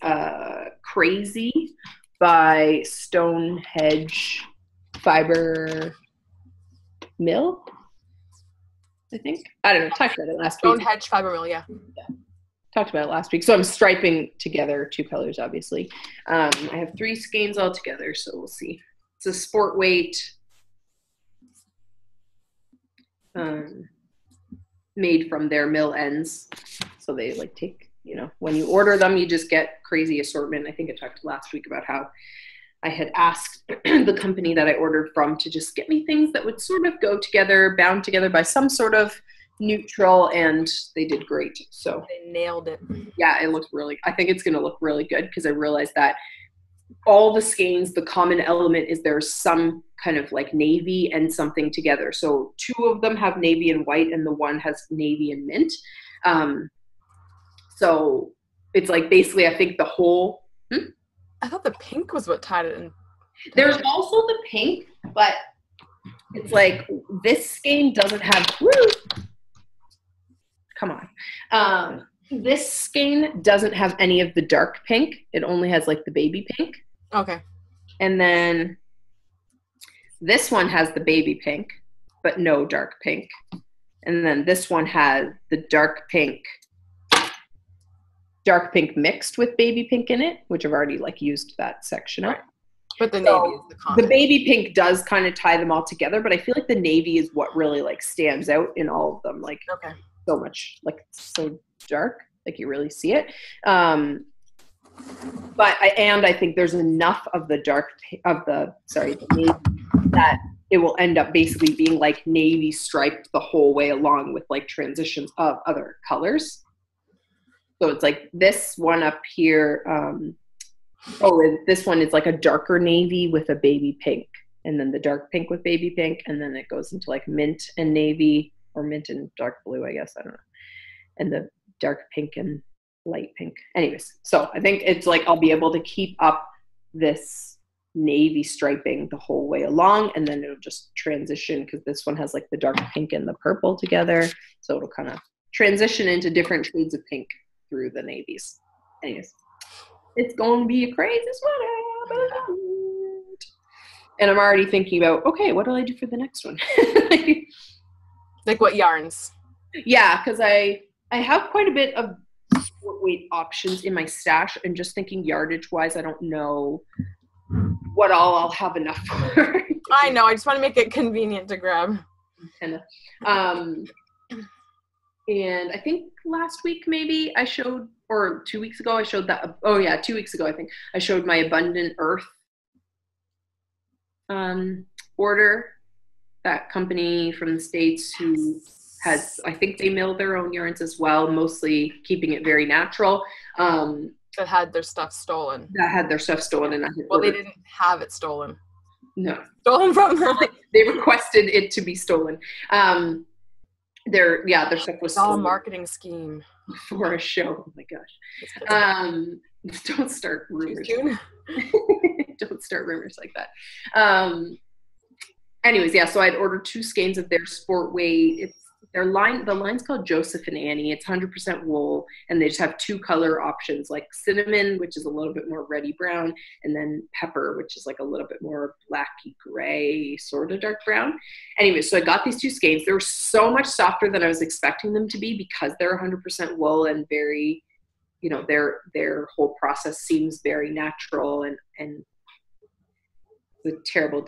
B: Crazy by Stonehenge Fiber Mill, I think. I don't know. Talked about it last week.
A: Stonehenge Fiber Mill, yeah.
B: Talked about it last week. So I'm striping together 2 colors, obviously. I have 3 skeins all together, so we'll see. It's a sport weight. Made from their mill ends, so they like take, you know, when you order them you just get crazy assortment. I think I talked last week about how I had asked the company that I ordered from to just get me things that would sort of go together, bound together by some sort of neutral, and they did great. So
A: they nailed it.
B: Yeah, it looks really, I think it's going to look really good, because I realized that all the skeins, the common element is there's some kind of like navy and something together. So 2 of them have navy and white, and the one has navy and mint. So it's like basically, I think the whole.
A: I thought the pink was what tied it in.
B: There's also the pink, but it's like this skein doesn't have. Come on. This skein doesn't have any of the dark pink. It only has like the baby pink.
A: Okay.
B: And then this one has the baby pink, but no dark pink. And then this one has the dark pink mixed with baby pink in it, which I've already like used that section up.
A: But the navy is the content.
B: The baby pink does kind of tie them all together, but I feel like the navy is what really like stands out in all of them. Like so much, like so dark, like you really see it. But I think there's enough of the the navy that it will end up basically being like navy striped the whole way along with like transitions of other colors. So it's like this one up here. This one is like a darker navy with a baby pink, and then the dark pink with baby pink, and then it goes into like mint and navy, or mint and dark blue, I guess, I don't know, and the dark pink and light pink. Anyways, so I think it's like I'll be able to keep up this navy striping the whole way along, and then it'll just transition, because this one has like the dark pink and the purple together, so it'll kind of transition into different shades of pink through the navies. Anyways, it's going to be a crazy sweater. And I'm already thinking about, okay, what do I do for the next one?
A: Like what yarns?
B: Yeah, because I have quite a bit of sport weight options in my stash, and just thinking yardage wise, I don't know what all I'll have enough for.
A: I know, I just want to make it convenient to grab.
B: And I think last week maybe I showed, or 2 weeks ago I showed that, 2 weeks ago I think I showed my Abundant Earth order, that company from the States who has, I think they mill their own yarns as well, mostly keeping it very natural.
A: That had their stuff stolen.
B: And
A: they didn't have it stolen.
B: No.
A: Stolen from them.
B: They requested it to be stolen. their stuff was
A: it's all a marketing scheme
B: for a show. Oh my gosh. Don't start rumors. Don't start rumors like that. Anyways, yeah, so I'd ordered 2 skeins of their sport weight. The line's called Joseph and Annie. It's 100% wool, and they just have 2 color options, like cinnamon, which is a little bit more reddy brown, and then pepper, which is like a little bit more blacky gray, sort of dark brown. Anyway, so I got these 2 skeins. They were so much softer than I was expecting them to be because they're 100% wool and very, you know, their whole process seems very natural and a terrible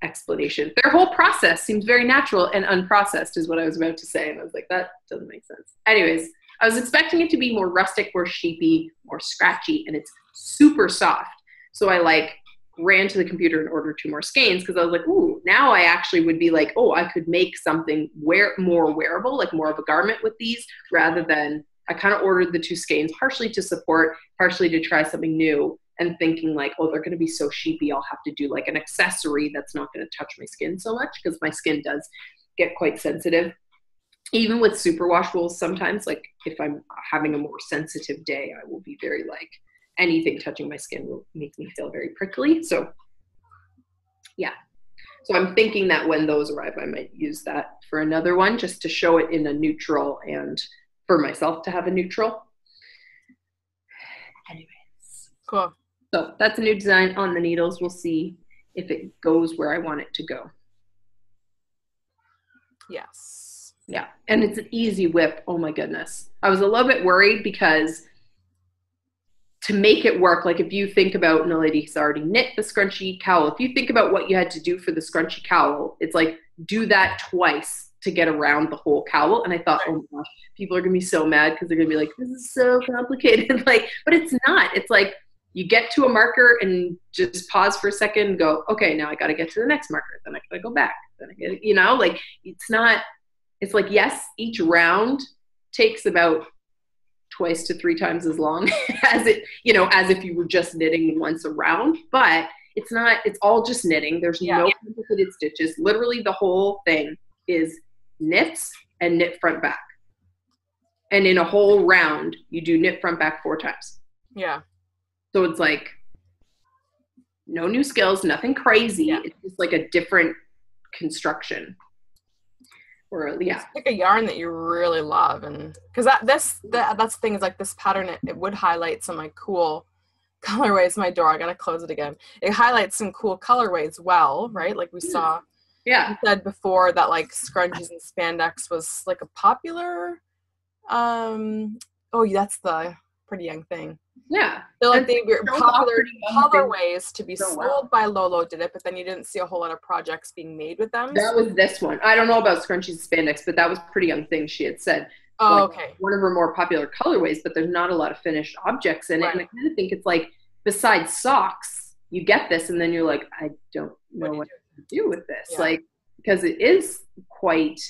B: explanation. Their whole process seems very natural and unprocessed is what I was about to say. And I was like, that doesn't make sense. Anyways, I was expecting it to be more rustic, more sheepy, more scratchy, and it's super soft. So I ran to the computer and ordered 2 more skeins because I was like, ooh, now I actually would be like, oh, I could make something more wearable, like more of a garment with these, rather than I kind of ordered the 2 skeins partially to support, partially to try something new. And thinking like, oh, they're going to be so sheepy, I'll have to do like an accessory that's not going to touch my skin so much, because my skin does get quite sensitive. Even with superwash wools, sometimes, like if I'm having a more sensitive day, I will be very like, anything touching my skin will make me feel very prickly. So yeah. So I'm thinking that when those arrive, I might use that for another one just to show it in a neutral and for myself to have a neutral. Anyways.
A: Cool.
B: So that's a new design on the needles. We'll see if it goes where I want it to go.
A: Yes.
B: Yeah. And it's an easy whip. Oh my goodness. I was a little bit worried because to make it work, like if you think about, NalediS already knit the scrunchy cowl. If you think about what you had to do for the scrunchy cowl, it's like do that twice to get around the whole cowl. And I thought, oh my gosh, people are going to be so mad because they're going to be like, this is so complicated. Like, but it's not. It's like, you get to a marker and just pause for a second and go, okay, now I got to get to the next marker. Then I got to go back. Then I get, you know, like it's like, yes, each round takes about 2 to 3 times as long as it, you know, as if you were just knitting once a round, but it's not, it's all just knitting. There's no complicated stitches. Literally the whole thing is knits and knit front back. And in a whole round, you do knit front back 4 times.
A: Yeah.
B: So it's like no new skills, nothing crazy. Yeah. It's just like a different construction. Or yeah,
A: pick a yarn that you really love, and because that's the thing is like this pattern. It would highlight some like cool colorways. My door, I gotta close it again. It highlights some cool colorways. Well, right? Like we saw.
B: Yeah.
A: You said before that like scrunchies and spandex was like a popular. Oh, that's the Pretty Young thing.
B: Yeah.
A: So like they were popular colorways to be sold by Lolo did it, but then you didn't see a whole lot of projects being made with them.
B: That was this one. I don't know about scrunchies and spandex, but that was Pretty Young thing she had said.
A: Oh,
B: like,
A: okay.
B: One of her more popular colorways, but there's not a lot of finished objects in it. And I kind of think it's like, besides socks, you get this and then you're like, I don't know what to do with this. Yeah. Like, because it is quite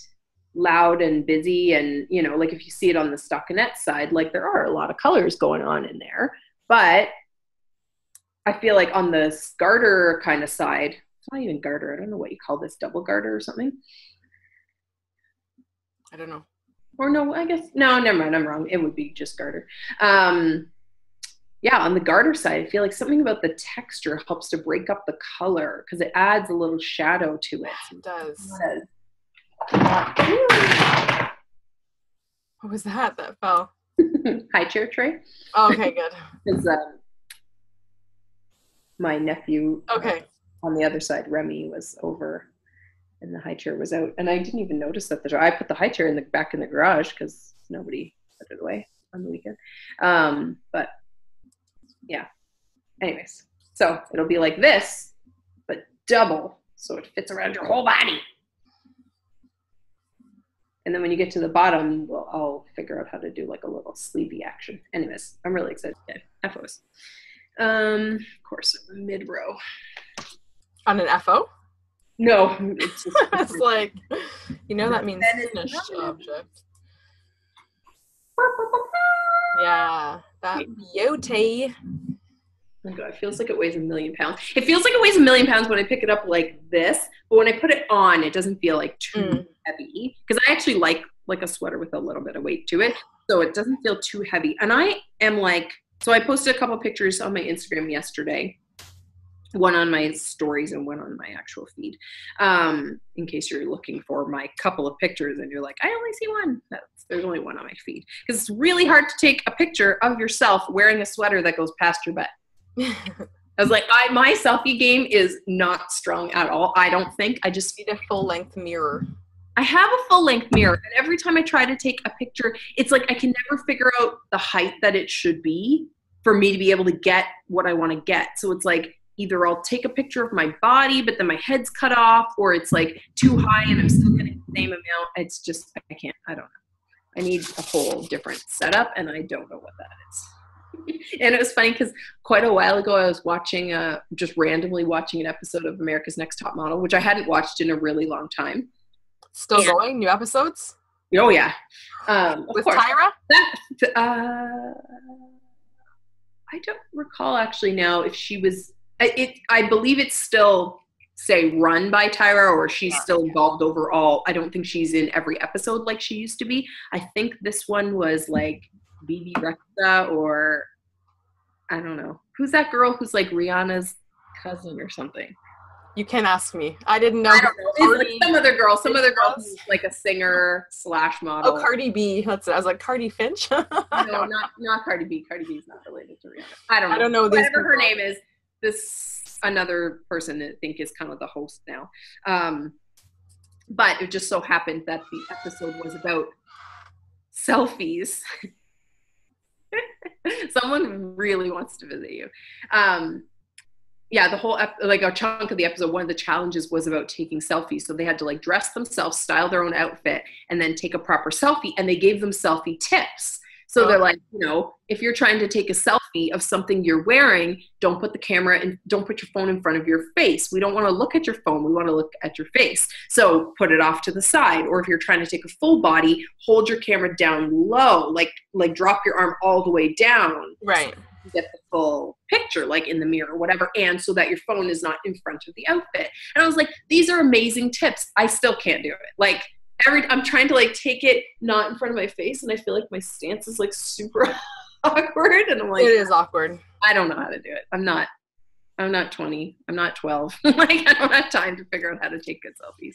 B: loud and busy, and you know, like if you see it on the stockinette side, like there are a lot of colors going on in there, but I feel like on the garter kind of side, it's not even garter, I don't know what you call this, double garter or something,
A: I don't know,
B: or no, I guess no, never mind, I'm wrong, it would be just garter. Yeah, on the garter side, I feel like something about the texture helps to break up the color because it adds a little shadow to it.
A: It does. What was that fell?
B: High chair tray.
A: Oh, okay, good.
B: Because my nephew on the other side, Remy, was over and the high chair was out. And I didn't even notice that I put the high chair back in the garage because nobody put it away on the weekend. But yeah. Anyways, so it'll be like this, but double, so it fits around your whole body. And then when you get to the bottom, I'll figure out how to do like a little sleevey action. Anyways, I'm really excited. FOs. Of course, mid-row.
A: On an FO?
B: No. It's, just
A: it's like, you know that means finished object. Yeah, that beauty.
B: Oh my God, it feels like it weighs 1,000,000 pounds. It feels like it weighs 1,000,000 pounds when I pick it up like this, but when I put it on, it doesn't feel like too heavy. Because I actually like like a sweater with a little bit of weight to it. So it doesn't feel too heavy. And I am like, so I posted a couple pictures on my Instagram yesterday, one on my stories and one on my actual feed, in case you're looking for my couple of pictures and you're like, I only see one. There's only one on my feed. Because it's really hard to take a picture of yourself wearing a sweater that goes past your butt. I was like, my selfie game is not strong at all. I don't think. I just
A: need a full-length mirror.
B: I have a full-length mirror, and every time I try to take a picture, it's like I can never figure out the height that it should be for me to be able to get what I want to get. So it's like either I'll take a picture of my body, but then my head's cut off, or it's like too high and I'm still getting the same amount. It's just, I can't, I don't know. I need a whole different setup, and I don't know what that is. And it was funny because quite a while ago I was watching, just randomly watching an episode of America's Next Top Model, which I hadn't watched in a really long time.
A: Still going? New episodes?
B: Oh, yeah.
A: With Tyra?
B: I don't recall actually now if she was, I believe it's still, say, run by Tyra, or she's still involved overall. I don't think she's in every episode like she used to be. I think this one was like BB Rexa, or I don't know. Who's that girl who's like Rihanna's cousin or something?
A: You can ask me. I didn't know.
B: I don't know. It's like some other girl who's like a singer / model.
A: Oh, Cardi B. That's it. I was like, Cardi Finch?
B: No, not Cardi B. Cardi B is not related to Rihanna. I don't know.
A: I don't know.
B: Whatever her name is, this another person that I think is kind of the host now. But it just so happened that the episode was about selfies. Someone really wants to visit you. Yeah, the whole like a chunk of the episode, one of the challenges was about taking selfies. So they had to like dress themselves, style their own outfit, and then take a proper selfie. And they gave them selfie tips. So they're like, you know, if you're trying to take a selfie of something you're wearing, don't put the camera and don't put your phone in front of your face. We don't want to look at your phone. We want to look at your face. So put it off to the side. Or if you're trying to take a full body, hold your camera down low, like drop your arm all the way down.
A: Right.
B: To get the full picture, like in the mirror or whatever, and so that your phone is not in front of the outfit. And I was like, these are amazing tips. I still can't do it. Like I'm trying to like take it not in front of my face, and I feel like my stance is like super awkward, and I'm like,
A: it is awkward.
B: I don't know how to do it. I'm not 20. I'm not 12. Like I don't have time to figure out how to take good selfies.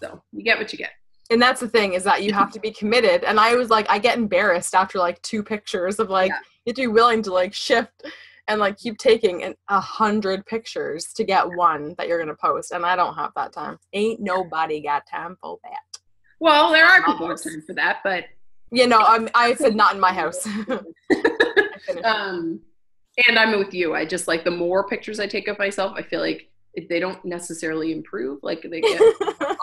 B: So you get what you get.
A: And that's the thing, is that you have to be committed. And I was like, I get embarrassed after like 2 pictures of like, you have to be willing to like shift and like keep taking 100 pictures to get one that you're going to post. And I don't have that time. Ain't nobody got time for that.
B: Well, there are people with time for that, but.
A: You know, I said not in my house.
B: And I'm with you. I just like the more pictures I take of myself, I feel like if they don't necessarily improve, like they get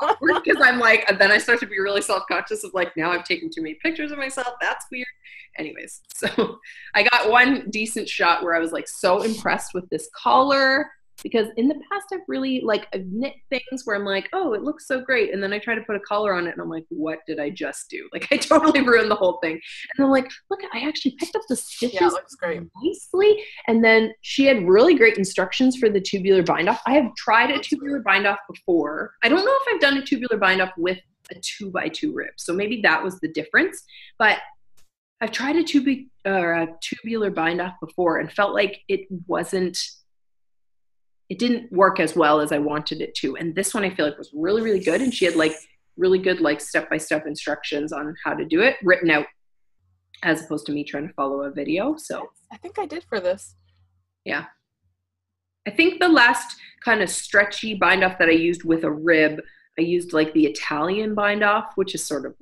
B: awkward, because I'm like, then I start to be really self-conscious of like, now I've taken too many pictures of myself. That's weird. Anyways, so I got one decent shot where I was like so impressed with this collar, because in the past I've really like I've knit things where I'm like, oh, it looks so great, and then I try to put a collar on it and I'm like, what did I just do? Like I totally ruined the whole thing. And I'm like, look, I actually picked up the stitches.
A: Yeah, it looks great.
B: Nicely. And then she had really great instructions for the tubular bind off. I have tried a tubular bind off before. I don't know if I've done a tubular bind off with a 2x2 rib, so maybe that was the difference. But I've tried a tubular bind off before and felt like it didn't work as well as I wanted it to. And this one I feel like was really, really good. And she had like really good, like step-by-step instructions on how to do it written out, as opposed to me trying to follow a video. So
A: I think I did for this.
B: Yeah. I think the last kind of stretchy bind off that I used with a rib, I used like the Italian bind off, which is sort of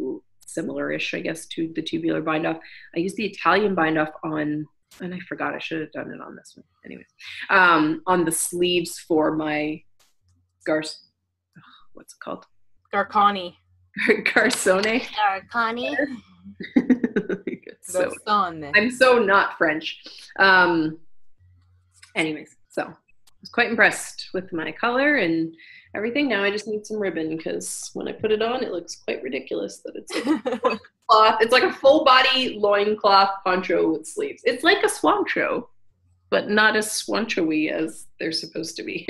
B: similar-ish, I guess, to the tubular bind off. I used the Italian bind off on, and I forgot I should have done it on this one. Anyways, on the sleeves for my what's it called?
A: Garconi.
B: Garçonne.
A: Garconi.
B: So, I'm so not French. Anyways, so I was quite impressed with my color and everything. Now I just need some ribbon, because when I put it on, it looks quite ridiculous that it's like cloth. It's like a full body loincloth poncho with sleeves. It's like a swancho, but not as swancho-y as they're supposed to be.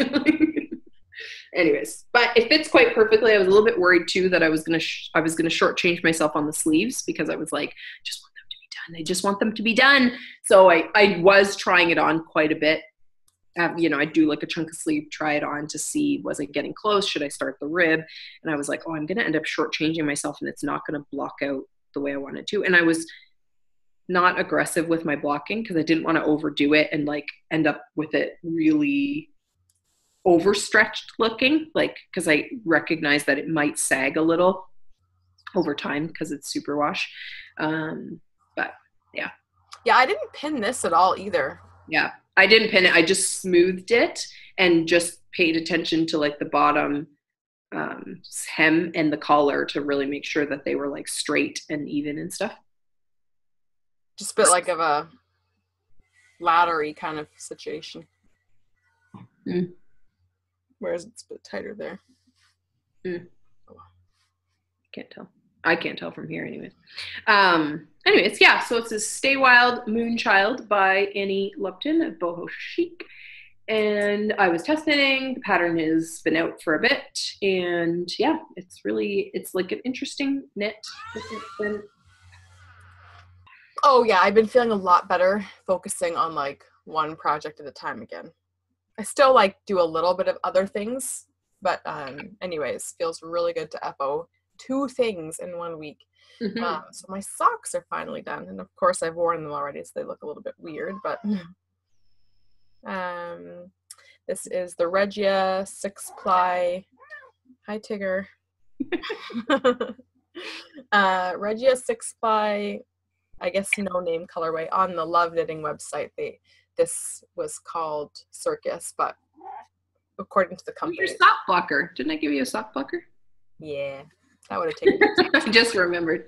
B: Anyways, but it fits quite perfectly. I was a little bit worried too that I was gonna shortchange myself on the sleeves because I was like, just want them to be done. I just want them to be done. So I was trying it on quite a bit. You know, I do like a chunk of sleeve, try it on to see, was I getting close? Should I start the rib? And I was like, oh, I'm gonna end up shortchanging myself, and it's not gonna block out the way I wanted to. And I was not aggressive with my blocking because I didn't want to overdo it and like end up with it really overstretched looking, like, because I recognize that it might sag a little over time because it's superwash. But yeah.
A: Yeah, I didn't pin this at all either.
B: Yeah, I didn't pin it. I just smoothed it and just paid attention to like the bottom hem and the collar to really make sure that they were like straight and even and stuff.
A: Just a bit like of a laddery kind of situation.
B: Mm.
A: Whereas it's a bit tighter there.
B: Mm. Can't tell. I can't tell from here anyways. Anyways, yeah, so it's a Stay Wild Moonchild by Annie Lupton at Boho Chic. And I was test knitting. The pattern has been out for a bit. And yeah, it's like an interesting knit.
A: Oh yeah, I've been feeling a lot better focusing on like one project at a time again. I still like do a little bit of other things, but anyways, feels really good to FO 2 things in 1 week.
B: Mm-hmm.
A: So my socks are finally done, and of course I've worn them already, so they look a little bit weird, but this is the Regia 6-ply. Hi Tigger. Regia 6-ply, I guess no name colorway on the Love Knitting website. This was called Circus, but according to the company.
B: Your sock blocker. Didn't I give you a sock blocker?
A: Yeah, that would have taken time.
B: I just remembered.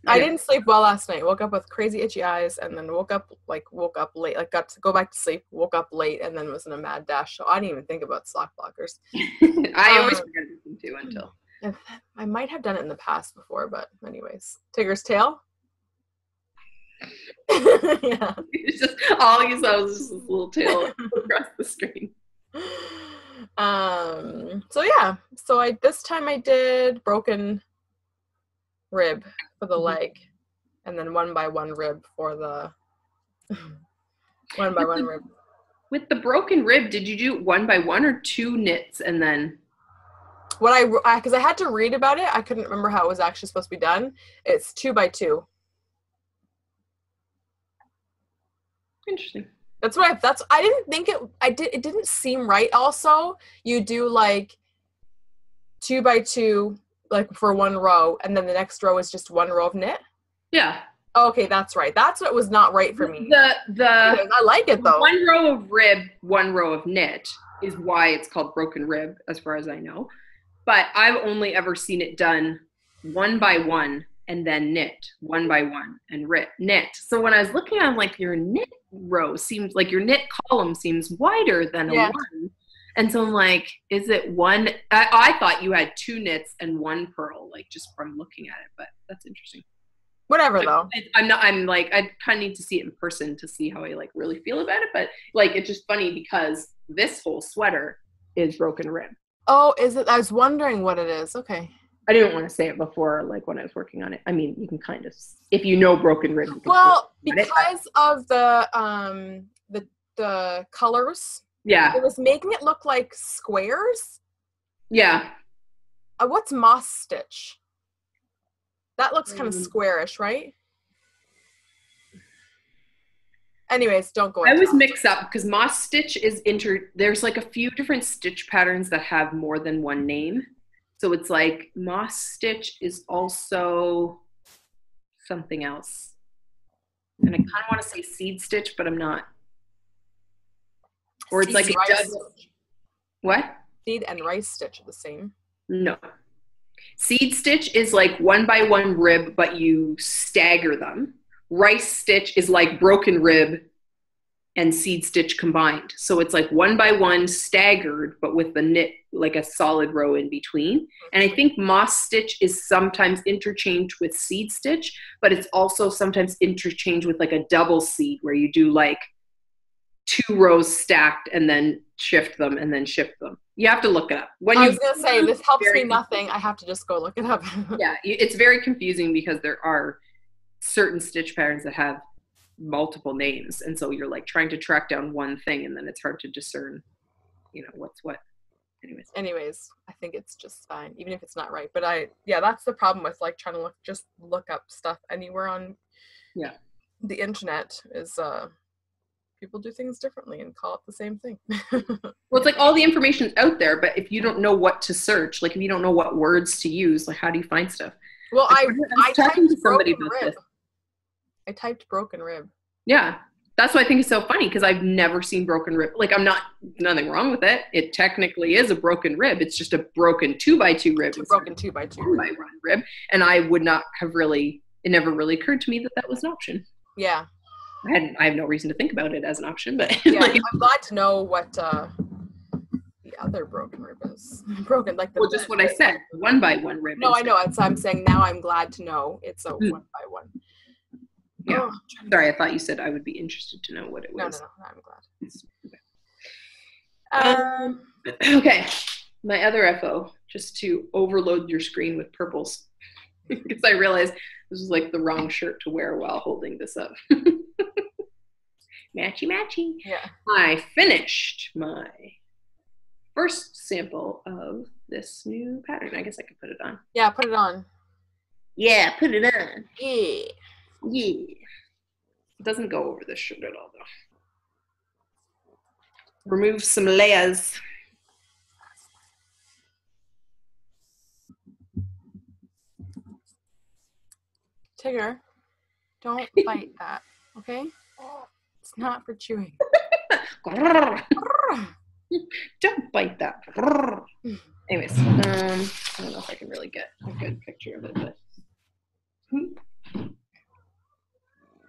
A: I didn't sleep well last night. Woke up with crazy itchy eyes, and then woke up late. Like got to go back to sleep, woke up late, and then was in a mad dash. So I didn't even think about sock blockers.
B: I always forget them too until.
A: I might have done it in the past before, but anyways. Tigger's tail? Yeah.
B: It's just all you saw was just this little tail across the screen.
A: So yeah. So this time I did broken rib for the leg, and then 1x1 rib for the 1x1 rib.
B: With the broken rib, did you do 1x1 or 2 knits and then?
A: Because I had to read about it, I couldn't remember how it was actually supposed to be done. It's 2x2.
B: Interesting.
A: I didn't think it didn't seem right. Also, you do like 2x2 like for 1 row, and then the next row is just 1 row of knit.
B: Yeah.
A: Okay, that's right. That's what was not right for me. I like it though.
B: 1 row of rib, 1 row of knit is why it's called broken rib, as far as I know. But I've only ever seen it done 1x1 and then knit 1x1 and knit. So when I was looking at like your knit row seems like your knit column seems wider than a 1. And so I'm like, is it 1? I thought you had 2 knits and 1 purl, like just from looking at it, but that's interesting.
A: Whatever though.
B: I'm like, I kind of need to see it in person to see how I like really feel about it. But like, it's just funny because this whole sweater is broken rib.
A: Oh, is it? I was wondering what it is. Okay.
B: I didn't want to say it before, like when I was working on it. I mean, you can kind of, if you know broken rib.
A: Well, because of the colors.
B: Yeah.
A: It was making it look like squares.
B: Yeah.
A: What's moss stitch? That looks kind of squarish, right? Anyways, don't go.
B: I always mix up because moss stitch is there's like a few different stitch patterns that have more than 1 name. So it's like moss stitch is also something else. And I kind of want to say seed stitch, but I'm not. Or it's like a double. What?
A: Seed and rice stitch are the same.
B: No. Seed stitch is like 1x1 rib, but you stagger them. Rice stitch is like broken rib and seed stitch combined. So it's like 1x1 staggered, but with the knit, like a solid row in between. And I think moss stitch is sometimes interchanged with seed stitch, but it's also sometimes interchanged with like a double seed where you do like 2 rows stacked and then shift them and then shift them. You have to look it up.
A: I was going to say, this helps me nothing. I have to just go look it up.
B: Yeah, it's very confusing because there are certain stitch patterns that have multiple names. And so you're like trying to track down one thing and then it's hard to discern, what's what. Anyways, I think it's just fine, even if it's not right. But that's the problem with like trying to look up stuff anywhere on the internet is people do things differently and call it the same thing. Well, it's like all the information's out there, but if you don't know what to search, like if you don't know what words to use, like how do you find stuff?
A: Well,
B: like,
A: I talking to somebody about this. I typed broken rib.
B: Yeah. That's what I think is so funny because I've never seen broken rib. Like nothing wrong with it. It technically is a broken rib. It's just a broken 2x2 rib.
A: Broken 2x2
B: rib. And I would not have it never really occurred to me that was an option.
A: Yeah.
B: I have no reason to think about it as an option, but
A: yeah, I'm glad to know what the other broken rib is. Broken, like
B: just what I said, 1x1 rib.
A: No, I know. I'm saying now I'm glad to know it's a 1x1.
B: Yeah. Oh, sorry, I thought you said I would be interested to know what it was.
A: No, I'm
B: glad. Okay, my other FO, just to overload your screen with purples, because I realized this was like the wrong shirt to wear while holding this up. Matchy.
A: Yeah.
B: I finished my first sample of this new pattern. I guess I could put it on.
A: Yeah, put it on.
B: Yeah, put it on.
A: Yeah.
B: It doesn't go over this shirt at all, though. Remove some layers.
A: Tigger, don't bite that, okay? It's not for chewing.
B: Don't bite that. Anyways, I don't know if I can really get a good picture of it, but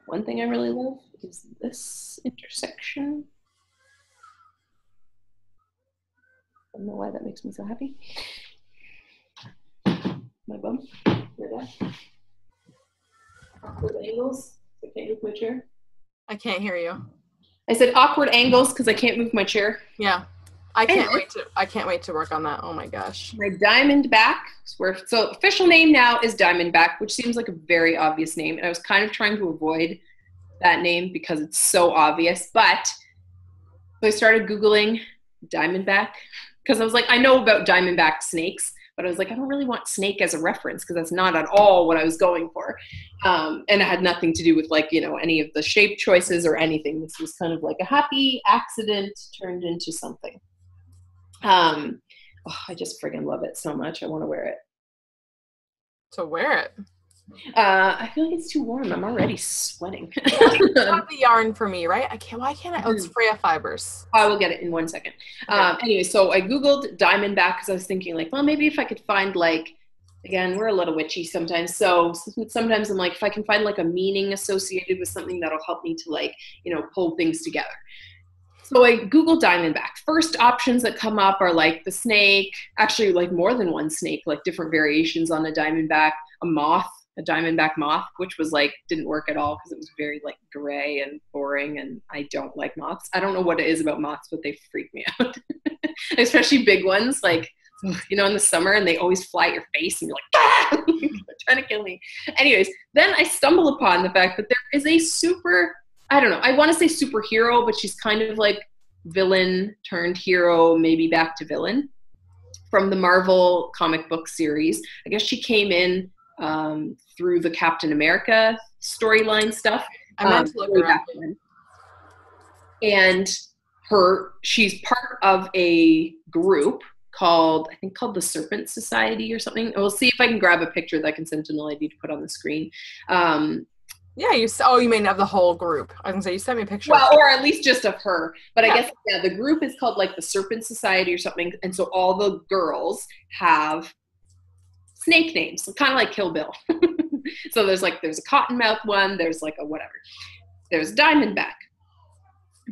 B: one thing I really love is this intersection. I don't know why that makes me so happy. My bum. Awkward angles. I can't move my chair.
A: I can't hear you.
B: I said awkward angles because I can't move my chair.
A: Yeah. I can't wait to work on that. Oh my gosh.
B: My diamond back. So official name now is Diamondback, which seems like a very obvious name. And I was kind of trying to avoid that name because it's so obvious. But so I started Googling Diamondback because I was like, I know about Diamondback snakes, but I was like, I don't really want snake as a reference because that's not at all what I was going for. And it had nothing to do with like, any of the shape choices or anything. This was kind of like a happy accident turned into something. I just friggin' love it so much. I want to wear it.
A: So wear it.
B: I feel like it's too warm. I'm already sweating.
A: Not the yarn for me, right? Why can't I? Oh, it's Freya Fibers.
B: I will get it in 1 second. Okay. Anyway, so I Googled Diamondback because I was thinking like, well, maybe if I could find like, again, we're a little witchy sometimes. So sometimes I'm like, if I can find like a meaning associated with something that'll help me to like, pull things together. So I Googled Diamondback. First options that come up are like the snake, actually like more than one snake, like different variations on the Diamondback, a moth, a Diamondback moth, which was like, didn't work at all because it was very like gray and boring and I don't like moths. I don't know what it is about moths, but they freak me out. Especially big ones, like, in the summer and they always fly at your face and you're like, ah! They're trying to kill me. Anyways, then I stumble upon the fact that there is a I don't know, I want to say superhero, but she's kind of like villain turned hero, maybe back to villain from the Marvel comic book series. I guess she came in through the Captain America storyline stuff.
A: I meant to look her up.
B: And she's part of a group called the Serpent Society or something. We'll see if I can grab a picture that I can send to NalediS to put on the screen.
A: Yeah, you mean of the whole group. I was going to say, you sent me a picture.
B: Well, or at least just of her. But yeah. I guess, the group is called like the Serpent Society or something. And so all the girls have snake names, kind of like Kill Bill. So there's a Cottonmouth one. There's like a whatever. There's Diamondback.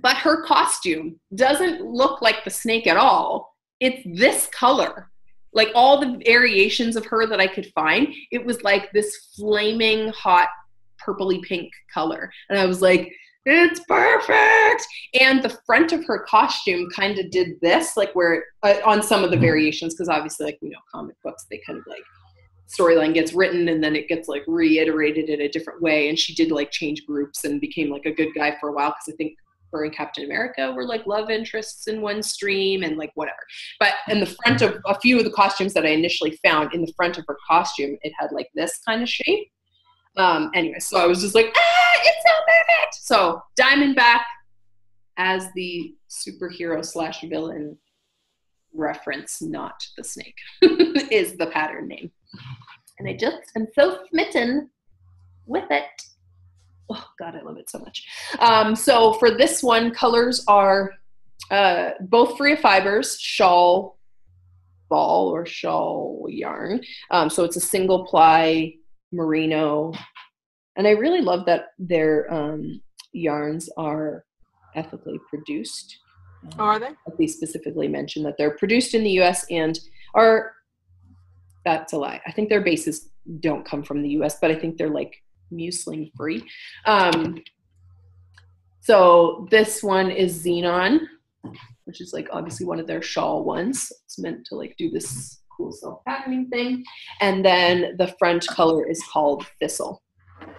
B: But her costume doesn't look like the snake at all. It's this color. Like all the variations of her that I could find, it was like this flaming hot purpley pink color. And I was like, It's perfect. And the front of her costume kind of did this, like where on some of the variations, because obviously, like, you know, comic books, they kind of like storyline gets written and then it gets like reiterated in a different way. And she did like change groups and became like a good guy for a while, because I think her and Captain America were like love interests in one stream and like whatever. But in the front of a few of the costumes that I initially found, in the front of her costume, it had like this kind of shape. Anyway, so I was just like, it's so perfect. So Diamondback as the superhero / villain reference, not the snake, is the pattern name. And I just am so smitten with it. Oh God, I love it so much. So for this one, colors are both free of fibers, shawl ball or shawl yarn. So it's a single ply merino. And I really love that their yarns are ethically produced.
A: Are they?
B: They specifically mention that they're produced in the US and are, that's a lie. I think their bases don't come from the US, but I think they're like muslin free. So this one is Xenon, which is like obviously one of their shawl ones. It's meant to like do this cool self-patterning thing. And then the front color is called Thistle.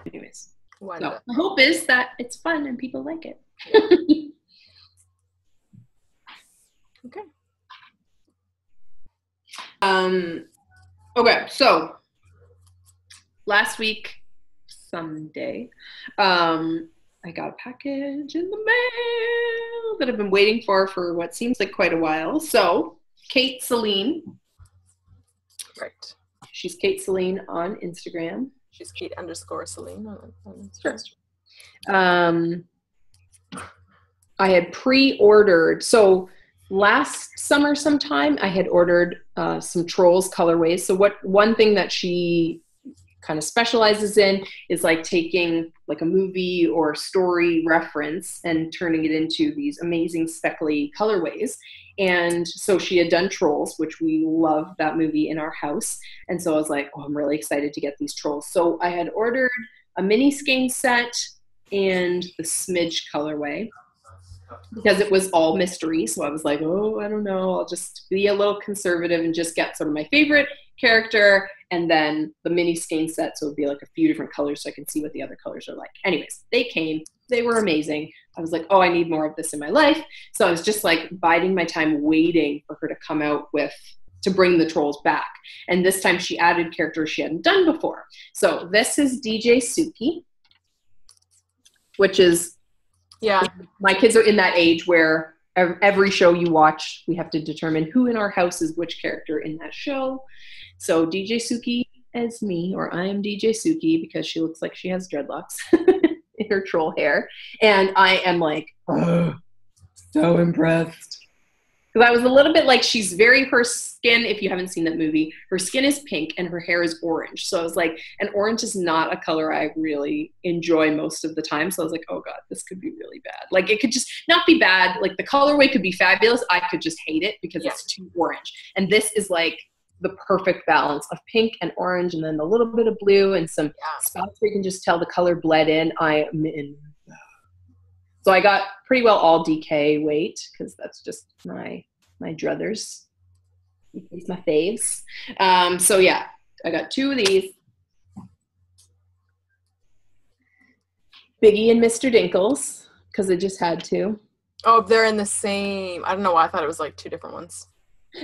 B: Anyways, so the hope is that it's fun and people like it.
A: Okay.
B: Okay, so last week, Sunday, I got a package in the mail that I've been waiting for what seems like quite a while. So, Kate Celine.
A: Right.
B: She's Kate Celine on Instagram.
A: She's Kate_Celine on Instagram.
B: I had pre-ordered, so last summer sometime, I had ordered some Trolls colorways. So one thing that she kind of specializes in is like taking like a movie or story reference and turning it into these amazing speckly colorways. And so she had done Trolls, which we love that movie in our house. And so I was like, oh, I'm really excited to get these Trolls. So I had ordered a mini skein set and the Smidge colorway, because it was all mystery. So I was like, oh, I don't know. I'll just be a little conservative and just get sort of my favorite character and then the mini skein set. So it would be like a few different colors so I can see what the other colors are like. Anyways, they came. They were amazing. I was like, oh, I need more of this in my life. So I was just like biding my time waiting for her to come out to bring the Trolls back. And this time she added characters she hadn't done before. So this is DJ Suki, which is, yeah, my kids are in that age where every show you watch, we have to determine who in our house is which character in that show. So DJ Suki as me, or I am DJ Suki because she looks like she has dreadlocks in her troll hair. And I am like, oh, so impressed. Because I was a little bit like, her skin, if you haven't seen that movie, her skin is pink and her hair is orange. So I was like, and orange is not a color I really enjoy most of the time. So I was like, oh God, this could be really bad. Like it could just not be bad. Like the colorway could be fabulous. I could just hate it because it's too orange. And this is like the perfect balance of pink and orange and then a little bit of blue and some spots where you can just tell the color bled in. I am in. So I got pretty well all DK weight because that's just my druthers. It's my faves. So yeah, I got 2 of these. Biggie and Mr. Dinkles because I just had to.
A: Oh, they're in the same. I don't know why I thought it was like 2 different ones.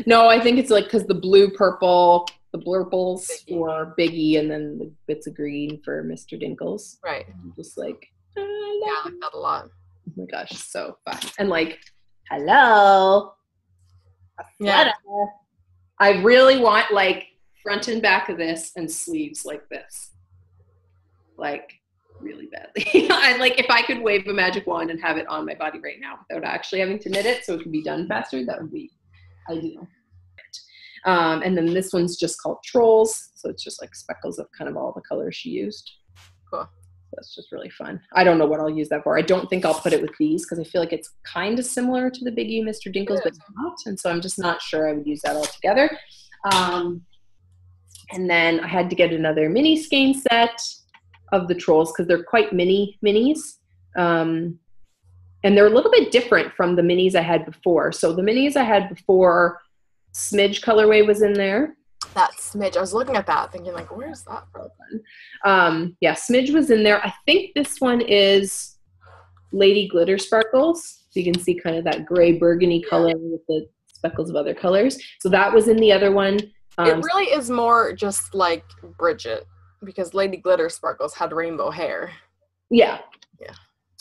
B: No, I think it's like because the blue, purple, the blurples for Biggie and then the bits of green for Mr. Dinkles.
A: Right.
B: I'm just like,
A: I like that a lot.
B: Oh my gosh, so fun. And like, hello.
A: Yeah.
B: I really want like front and back of this and sleeves like this. Like really badly. I like if I could wave a magic wand and have it on my body right now without actually having to knit it so it could be done faster, that would be ideal. And then this one's just called Trolls. So it's just like speckles of kind of all the colors she used.
A: Cool.
B: That's just really fun. I don't know what I'll use that for. I don't think I'll put it with these because I feel like it's kind of similar to the Biggie Mr. Dinkles, but not. And so I'm just not sure I would use that all together. And then I had to get another mini skein set of the Trolls because they're quite minis. And they're a little bit different from the minis I had before. So the minis I had before, Smidge colorway was in there.
A: That Smidge, I was looking at that thinking like, where's that from?
B: Yeah, Smidge was in there. I think this one is Lady Glitter Sparkles. So you can see kind of that gray burgundy color with the speckles of other colors. So that was in the other one.
A: It really is more just like Bridget, because Lady Glitter Sparkles had rainbow hair.
B: Yeah.
A: Yeah.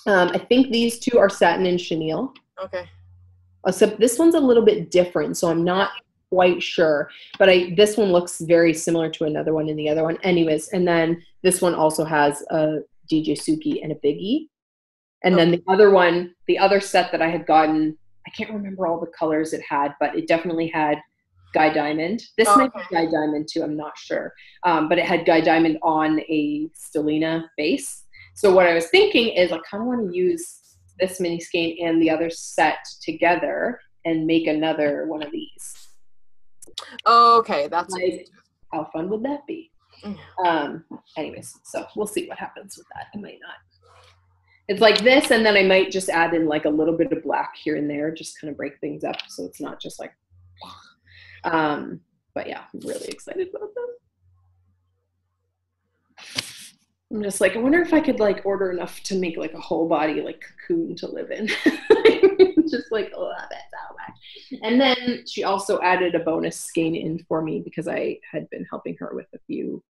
B: I think these two are satin and chenille.
A: Okay.
B: So this one's a little bit different, so I'm not quite sure. But this one looks very similar to another one in the other one. Anyways, and then this one also has a DJ Suki and a Biggie. And then the other one, the other set that I had gotten, I can't remember all the colors it had, but it definitely had Guy Diamond. This might be Guy Diamond too, I'm not sure. But it had Guy Diamond on a Stellina base. So what I was thinking is I kind of want to use this mini skein and the other set together and make another one of these.
A: Okay, that's
B: like, how fun would that be? Anyways, so we'll see what happens with that. I might not. It's like this, and then I might just add in like a little bit of black here and there, just kind of break things up so it's not just like, but yeah, I'm really excited about them. I'm just like, I wonder if I could like order enough to make like a whole body like cocoon to live in. Just like, oh, that's so much. And then she also added a bonus skein in for me because I had been helping her with a few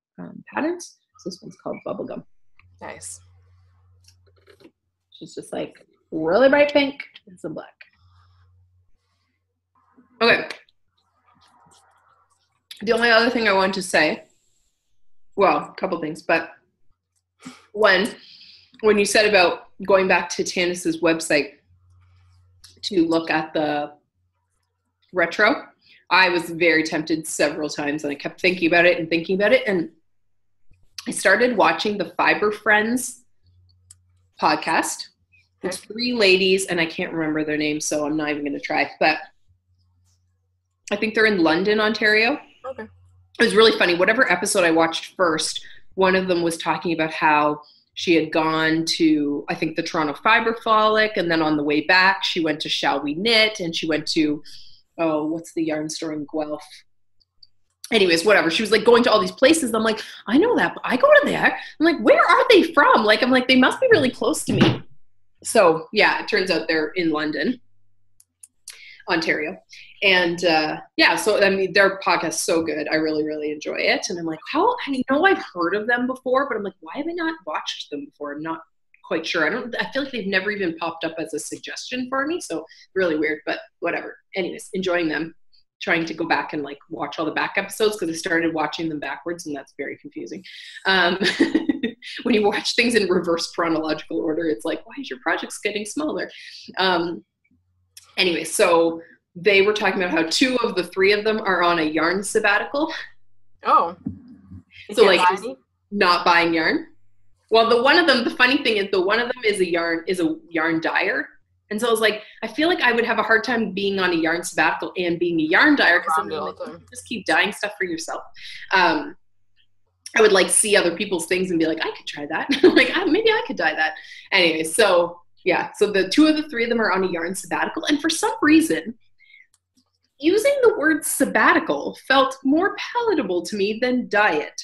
B: patterns. So this one's called Bubblegum.
A: Nice.
B: She's just like really bright pink and some black. Okay. The only other thing I want to say, well, a couple things, but one, when you said about going back to Tanis's website to look at the retro, I was very tempted several times, and I kept thinking about it, and I started watching the Fiber Friends podcast. It's 3 ladies, and I can't remember their names, so I'm not even going to try, but I think they're in London, Ontario.
A: Okay.
B: It was really funny. Whatever episode I watched first, one of them was talking about how she had gone to, I think, the Toronto Fiber Frolic, and then on the way back, she went to Shall We Knit, and she went to, oh, what's the yarn store in Guelph? Anyways, whatever. She was like going to all these places. I'm like, I know that, but I go to there. I'm like, where are they from? Like, I'm like, they must be really close to me. So yeah, it turns out they're in London, Ontario. And yeah, so I mean, their podcast's so good. I really, really enjoy it. And I'm like, I've heard of them before, but I'm like, why have I not watched them before? I'm not quite sure. I feel like they've never even popped up as a suggestion for me. So really weird, but whatever. Anyways, enjoying them. Trying to go back and like watch all the back episodes because I started watching them backwards, and that's very confusing. When you watch things in reverse chronological order, it's like, why is your project getting smaller? Anyway, so they were talking about how 2 of the 3 of them are on a yarn sabbatical.
A: Oh.
B: So like not buying yarn. Well, the funny thing is the one of them is a yarn dyer. And so I was like, I feel like I would have a hard time being on a yarn sabbatical and being a yarn dyer because like, just keep dyeing stuff for yourself. I would like see other people's things and be like, I could try that. Like, maybe I could dye that. Anyway, so yeah, so the 2 of the 3 of them are on a yarn sabbatical. And for some reason, using the word sabbatical felt more palatable to me than diet.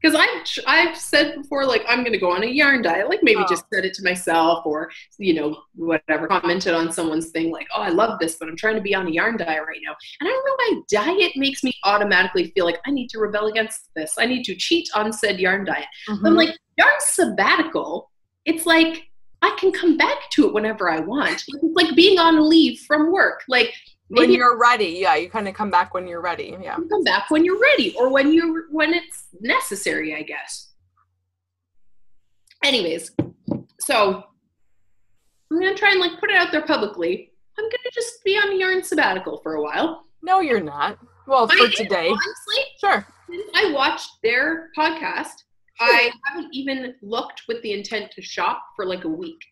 B: Because I've said before, like, I'm going to go on a yarn diet, like maybe just said it to myself or, you know, whatever, commented on someone's thing like, oh, I love this, but I'm trying to be on a yarn diet right now. And I don't know why diet makes me automatically feel like I need to rebel against this. I need to cheat on said yarn diet. Mm-hmm. But I'm like, yarn sabbatical, it's like I can come back to it whenever I want. It's like being on leave from work. Like,
A: when you're ready, yeah, you kind of come back when you're ready, yeah.
B: You come back when you're ready, or when it's necessary, I guess. Anyways, so I'm gonna try and like put it out there publicly. I'm gonna just be on a yarn sabbatical for a while.
A: No, you're not. Well, for today,
B: honestly,
A: sure.
B: Since I watched their podcast, I haven't even looked with the intent to shop for like a week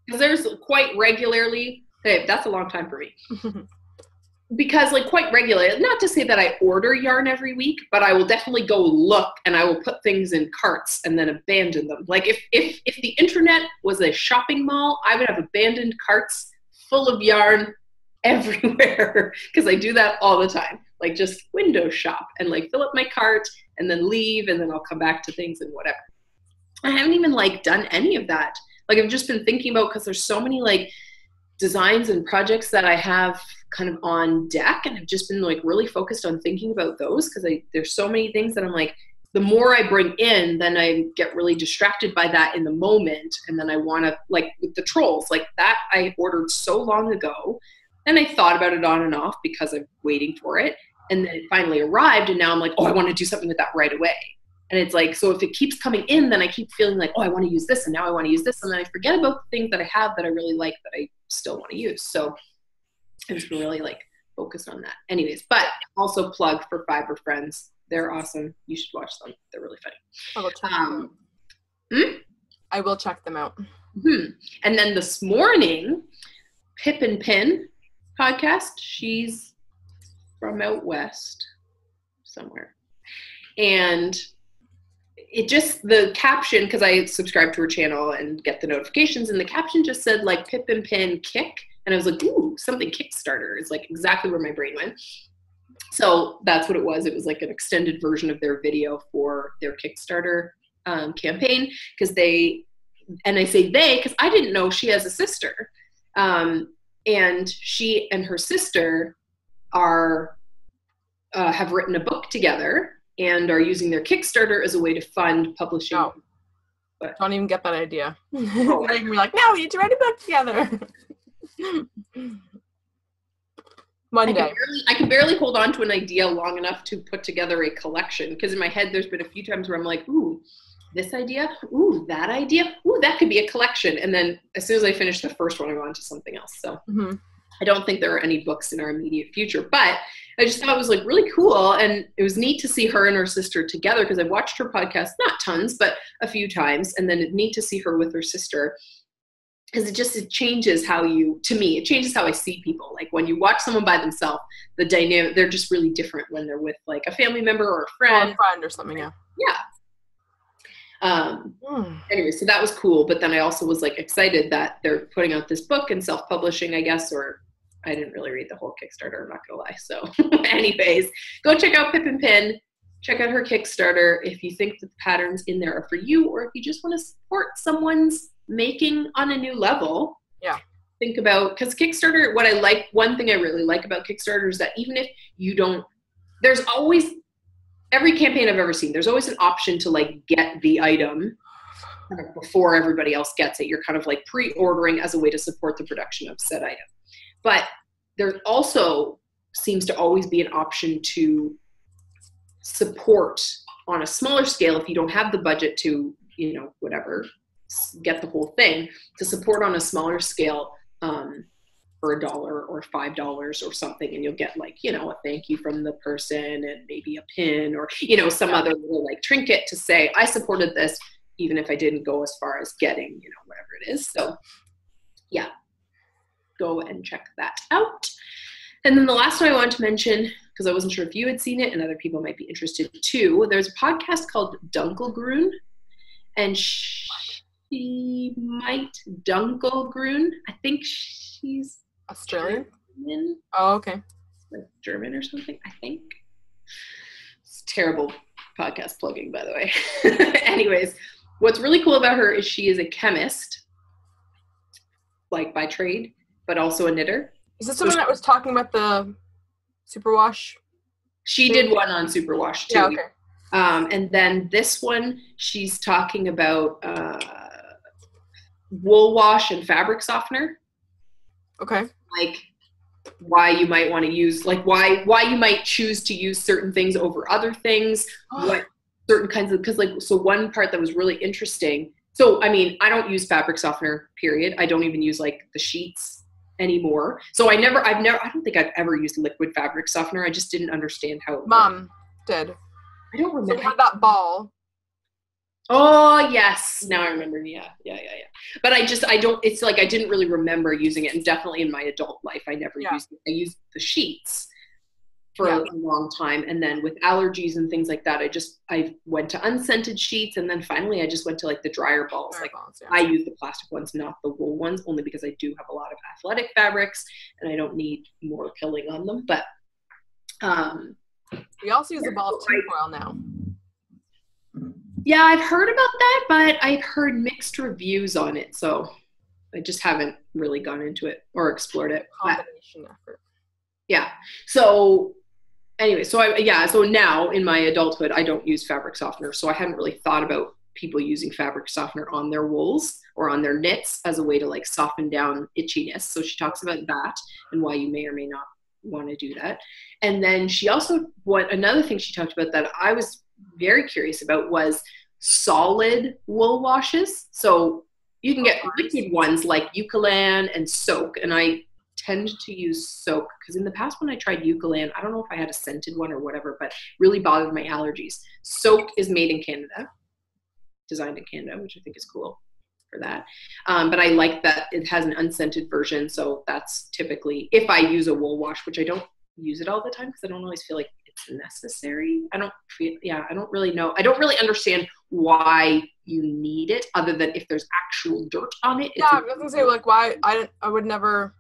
B: because there's quite regularly. Hey, that's a long time for me. because like quite regularly, not to say that I order yarn every week, but I will definitely go look and I will put things in carts and then abandon them. Like if the internet was a shopping mall, I would have abandoned carts full of yarn everywhere because I do that all the time. Like just window shop and like fill up my cart and then leave and then I'll come back to things and whatever. I haven't even like done any of that. Like I've just been thinking about, because there's so many like designs and projects that I have kind of on deck, and I've just been like really focused on thinking about those because there's so many things that I'm like, the more I bring in, then I get really distracted by that in the moment, and then I want to, like with the trolls, like that I ordered so long ago, and I thought about it on and off because I'm waiting for it, and then it finally arrived, and now I'm like, oh, I want to do something with that right away. And it's like, so if it keeps coming in, then I keep feeling like, oh, I want to use this, and now I want to use this, and then I forget about the things that I have that I really like that I still want to use. So I've just been really like focused on that. Anyways, but also plug for Fiber Friends. They're awesome. You should watch them. They're really funny.
A: I will check them out. I will check them out.
B: And then this morning, Pip and Pin podcast. She's from out west somewhere. And it just, the caption, because I subscribe to her channel and get the notifications, and the caption just said like Pip and Pin kick. And I was like, ooh, something Kickstarter is like exactly where my brain went. So that's what it was. It was like an extended version of their video for their Kickstarter campaign. Because they, and I say they, because I didn't know she has a sister. And she and her sister are, have written a book together and are using their Kickstarter as a way to fund publishing.
A: Oh. But don't even get that idea. Oh. You're like, no, we need to write a book together. Monday.
B: I can barely hold on to an idea long enough to put together a collection, because in my head there's been a few times where I'm like, ooh, this idea, ooh, that idea, ooh, that could be a collection. And then as soon as I finish the first one, I go on to something else. So I don't think there are any books in our immediate future, but I just thought it was like really cool. And it was neat to see her and her sister together, because I've watched her podcast, not tons, but a few times. And then it's neat to see her with her sister, because it changes how you, to me, it changes how I see people. Like when you watch someone by themselves, the dynamic, they're just really different when they're with like a family member or a friend.
A: Or something, yeah.
B: Anyway, so that was cool. But then I also was like excited that they're putting out this book and self-publishing, I guess, or I didn't really read the whole Kickstarter, I'm not gonna lie. So anyways, go check out Pip and Pin, check out her Kickstarter if you think that the patterns in there are for you, or if you just want to support someone's making on a new level.
A: Yeah.
B: Think about, because Kickstarter, one thing I really like about Kickstarter is that even if you don't, there's always, every campaign I've ever seen, there's always an option to like get the item kind of before everybody else gets it. You're kind of like pre-ordering as a way to support the production of said item. But there also seems to always be an option to support on a smaller scale if you don't have the budget to, you know, whatever, get the whole thing, to support on a smaller scale for $1 or $5 or something, and you'll get like, you know, a thank you from the person and maybe a pin or, you know, some other little like trinket to say I supported this even if I didn't go as far as getting, you know, whatever it is. So yeah, go and check that out. And then the last one I wanted to mention, because I wasn't sure if you had seen it and other people might be interested too, there's a podcast called Dunkelgrün, and she might Dunkelgrün. I think she's
A: Australian.
B: German.
A: Oh, okay.
B: Like German or something, I think. It's terrible podcast plugging, by the way. Anyways, what's really cool about her is she is a chemist, like by trade, but also a knitter.
A: Is this someone that was talking about the superwash?
B: She did one on superwash too.
A: Yeah, okay.
B: And then this one, she's talking about wool wash and fabric softener.
A: Okay.
B: Like why you might want to use, like why you might choose to use certain things over other things, what certain kinds of, because like, so one part that was really interesting. So, I mean, I don't use fabric softener, period. I don't even use like the sheets anymore. So I don't think I've ever used liquid fabric softener. I just didn't understand how it
A: Mom did.
B: I don't remember.
A: So we had that ball.
B: Oh, yes. Now I remember. Yeah. But it's like I didn't really remember using it. And definitely in my adult life, I never used it. I used the sheets for a long time. And then with allergies and things like that, I went to unscented sheets. And then finally, I just went to like the dryer balls. I use the plastic ones, not the wool ones, only because I do have a lot of athletic fabrics and I don't need more pilling on them. But
A: we also use a ball of tinfoil now.
B: Yeah, I've heard about that, but I've heard mixed reviews on it, so I just haven't really gone into it or explored it.
A: Combination effort.
B: Yeah. So anyway, so now in my adulthood, I don't use fabric softener, so I hadn't really thought about people using fabric softener on their wools or on their knits as a way to like soften down itchiness. So she talks about that and why you may or may not want to do that. And then she also, another thing she talked about that I was very curious about was solid wool washes. So you can get liquid ones like Eucalan and Soak, and I tend to use Soak because in the past when I tried Eucalan, I don't know if I had a scented one or whatever, but really bothered my allergies. Soak is made in Canada, designed in Canada, which I think is cool for that. But I like that it has an unscented version, so that's typically if I use a wool wash, which I don't use it all the time because I don't always feel like it's necessary. I don't really know. I don't really understand why you need it other than if there's actual dirt on it.
A: Yeah, I was gonna say like why I would never.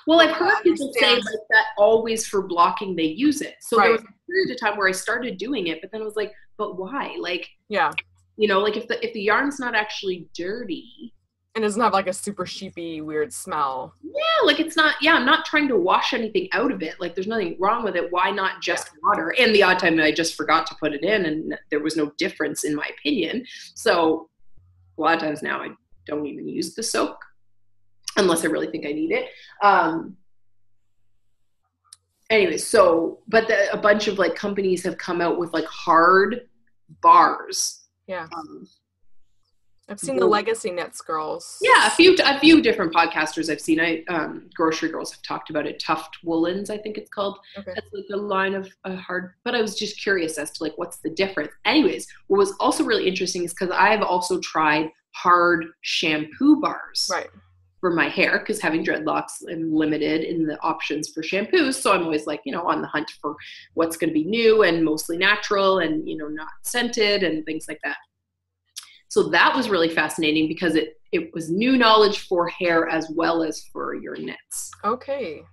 B: Well, I've heard people say like that always for blocking they use it. So there was a period of time where I started doing it, but then I was like, but why? Like,
A: yeah,
B: you know, like if the yarn's not actually dirty.
A: And doesn't have like a super sheepy weird smell.
B: Yeah, like it's not, I'm not trying to wash anything out of it. Like there's nothing wrong with it. Why not just water? And the odd time that I just forgot to put it in and there was no difference in my opinion. So a lot of times now I don't even use the Soak unless I really think I need it. Anyway, so, but a bunch of like companies have come out with like hard bars.
A: Yeah. I've seen the Legacy Knits girls.
B: Yeah, a few different podcasters I've seen. Grocery Girls have talked about it. Tuft Woolens, I think it's called. Okay. That's like a line of hard. But I was just curious as to like what's the difference. Anyways, what was also really interesting is because I've also tried hard shampoo bars.
A: Right.
B: For my hair, because having dreadlocks, I'm limited in the options for shampoos. So I'm always like, on the hunt for what's going to be new and mostly natural and, not scented and things like that. So that was really fascinating because it was new knowledge for hair as well as for your knits.
A: Okay.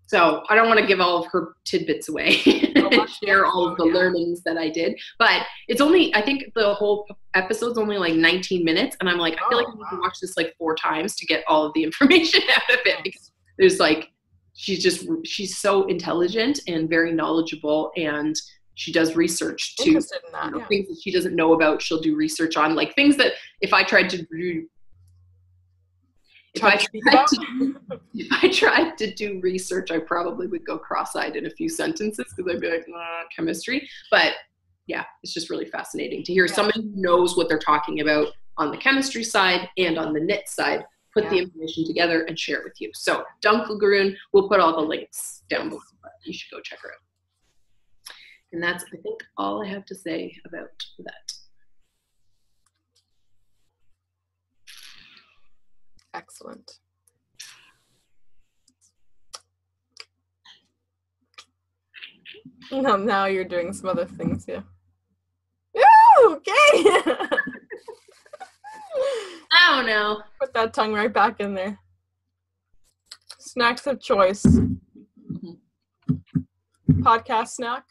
B: So I don't want to give all of her tidbits away and share all of the learnings that I did. But it's only, I think the whole episode's only like 19 minutes. And I'm like, I feel like I need to watch this like 4 times to get all of the information out of it. Because there's like, she's so intelligent and very knowledgeable. And she does research too.
A: Interested in that,
B: things that she doesn't know about, she'll do research on. Like things that if I tried to do If I tried to do research, I probably would go cross-eyed in a few sentences because I'd be like, chemistry. But yeah, it's just really fascinating to hear someone who knows what they're talking about on the chemistry side and on the knit side, put the information together and share it with you. So Dunkelgrün, we'll put all the links down below, but you should go check her out. And that's, I think, all I have to say about that.
A: Excellent. Now you're doing some other things, yeah. Ooh, okay.
B: I don't know.
A: Put that tongue right back in there. Snacks of choice. Podcast snack.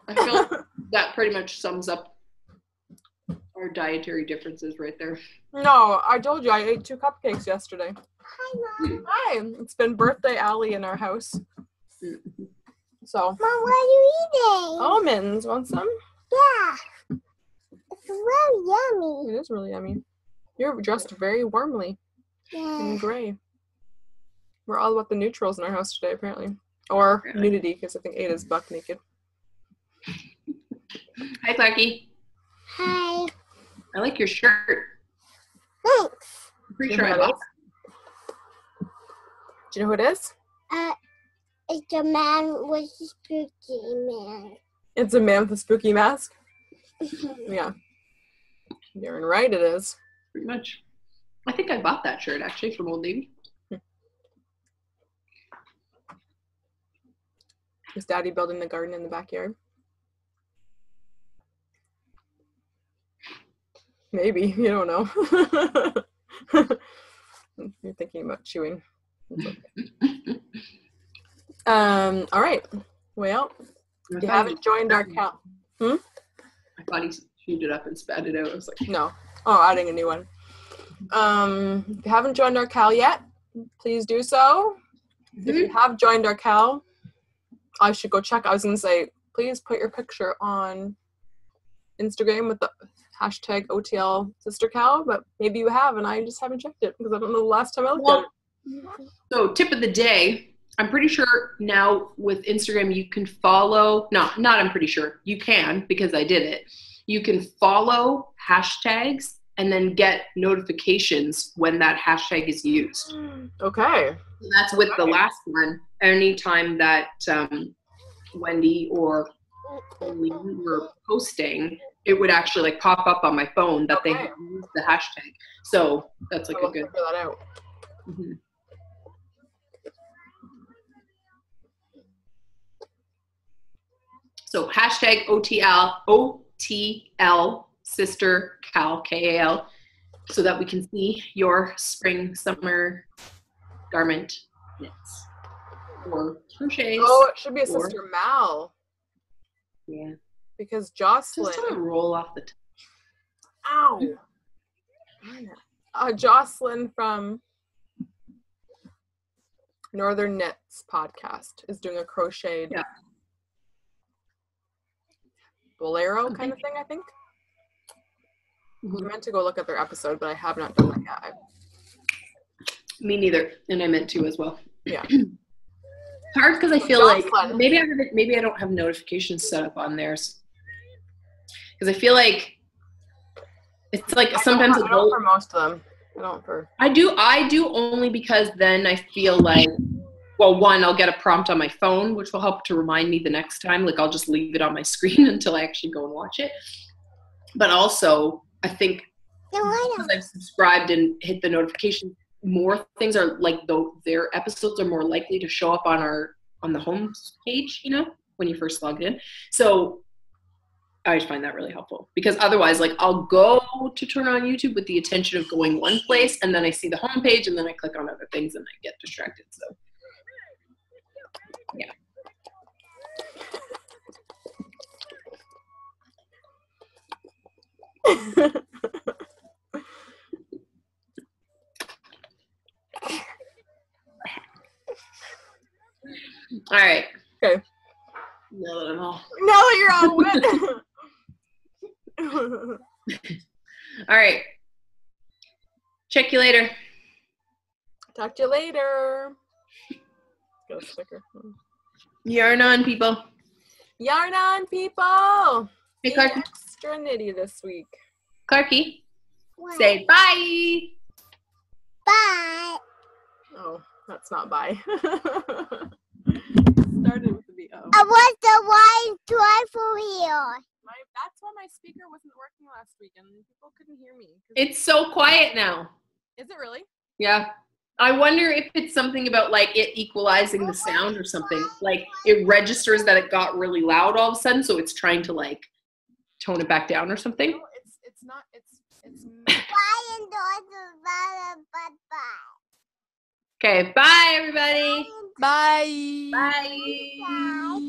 B: I feel like that pretty much sums up our dietary differences right there.
A: No, I told you I ate 2 cupcakes yesterday.
C: Hi, Mom.
A: Hi. It's been birthday alley in our house. So.
C: Mom, what are you eating?
A: Almonds. Want some?
C: Yeah. It's really yummy.
A: It is really yummy. You're dressed very warmly.
C: Yeah.
A: In gray. We're all about the neutrals in our house today, apparently. Or nudity, because I think Ada's buck naked.
B: Hi, Clacky.
C: Hi.
B: I like your shirt.
C: Thanks.
B: I'm pretty sure I bought that.
A: Do you know who it is?
C: It's a man with a spooky man.
A: It's a man with a spooky mask. Yeah. You're right, it is.
B: Pretty much. I think I bought that shirt actually from Old Navy.
A: Is Daddy building the garden in the backyard? Maybe. You don't know. You're thinking about chewing. Okay. All right. Well, if you haven't joined our Cal.
B: I thought he chewed it up and spat it out. I was like,
A: no. Oh, adding a new one. If you haven't joined our Cal yet, please do so. If you have joined our Cal, I should go check. I was going to say, please put your picture on Instagram with the hashtag OTL Sister KAL, but maybe you have, and I just haven't checked it because I don't know the last time I looked at it.
B: So tip of the day, I'm pretty sure now with Instagram you can follow, not I'm pretty sure, you can because I did it. You can follow hashtags and then get notifications when that hashtag is used.
A: Okay.
B: So that's with the last one. Anytime that Wendy or Lee were posting, it would actually like pop up on my phone that they had used the hashtag. So that's like a good.
A: Figure that out.
B: Mm-hmm. So hashtag OTL Sister KAL, KAL, so that we can see your spring, summer garment knits or crochets.
A: Oh, it should be a Sister Mal.
B: Yeah.
A: Because Jocelyn.
B: Just gonna roll off the
A: Ow. Jocelyn from Northern Knits podcast is doing a crocheted bolero kind of thing, I think. I meant to go look at their episode, but I have not done that yet.
B: Me neither, and I meant to as well.
A: Yeah.
B: Hard because I feel like maybe I don't have notifications set up on theirs. Because I feel like it's like sometimes
A: I don't for most of them. I don't for.
B: I do only because then I feel like, well, one, I'll get a prompt on my phone, which will help to remind me the next time. Like I'll just leave it on my screen until I actually go and watch it. But also, I think because I've subscribed and hit the notification, more things are like their episodes are more likely to show up on the home page, you know, when you first logged in. So I just find that really helpful because otherwise, like I'll go to turn on YouTube with the intention of going one place, and then I see the home page, and then I click on other things, and I get distracted. So yeah. All right.
A: Okay.
B: Now that I'm all.
A: Now that you're all wet.
B: All right. Check you later.
A: Talk to you later. Got a sticker.
B: Yarn on, people.
A: Yarn on, people.
B: Hey, Clarky.
A: Extra nitty this week.
B: Clarky, say bye.
C: Bye.
A: Oh, that's not bye. Started with the B. Oh.
C: I want the white joyful here.
A: That's why my speaker wasn't working last week and people couldn't hear me.
B: It's so quiet now.
A: Is it really?
B: Yeah. I wonder if it's something about like it equalizing the sound or something. Like it registers that it got really loud all of a sudden, so it's trying to like tone it back down or something.
A: No, it's not. It's.
C: Bye and bye.
B: Okay, bye everybody.
A: Bye.
B: Bye.
C: Bye.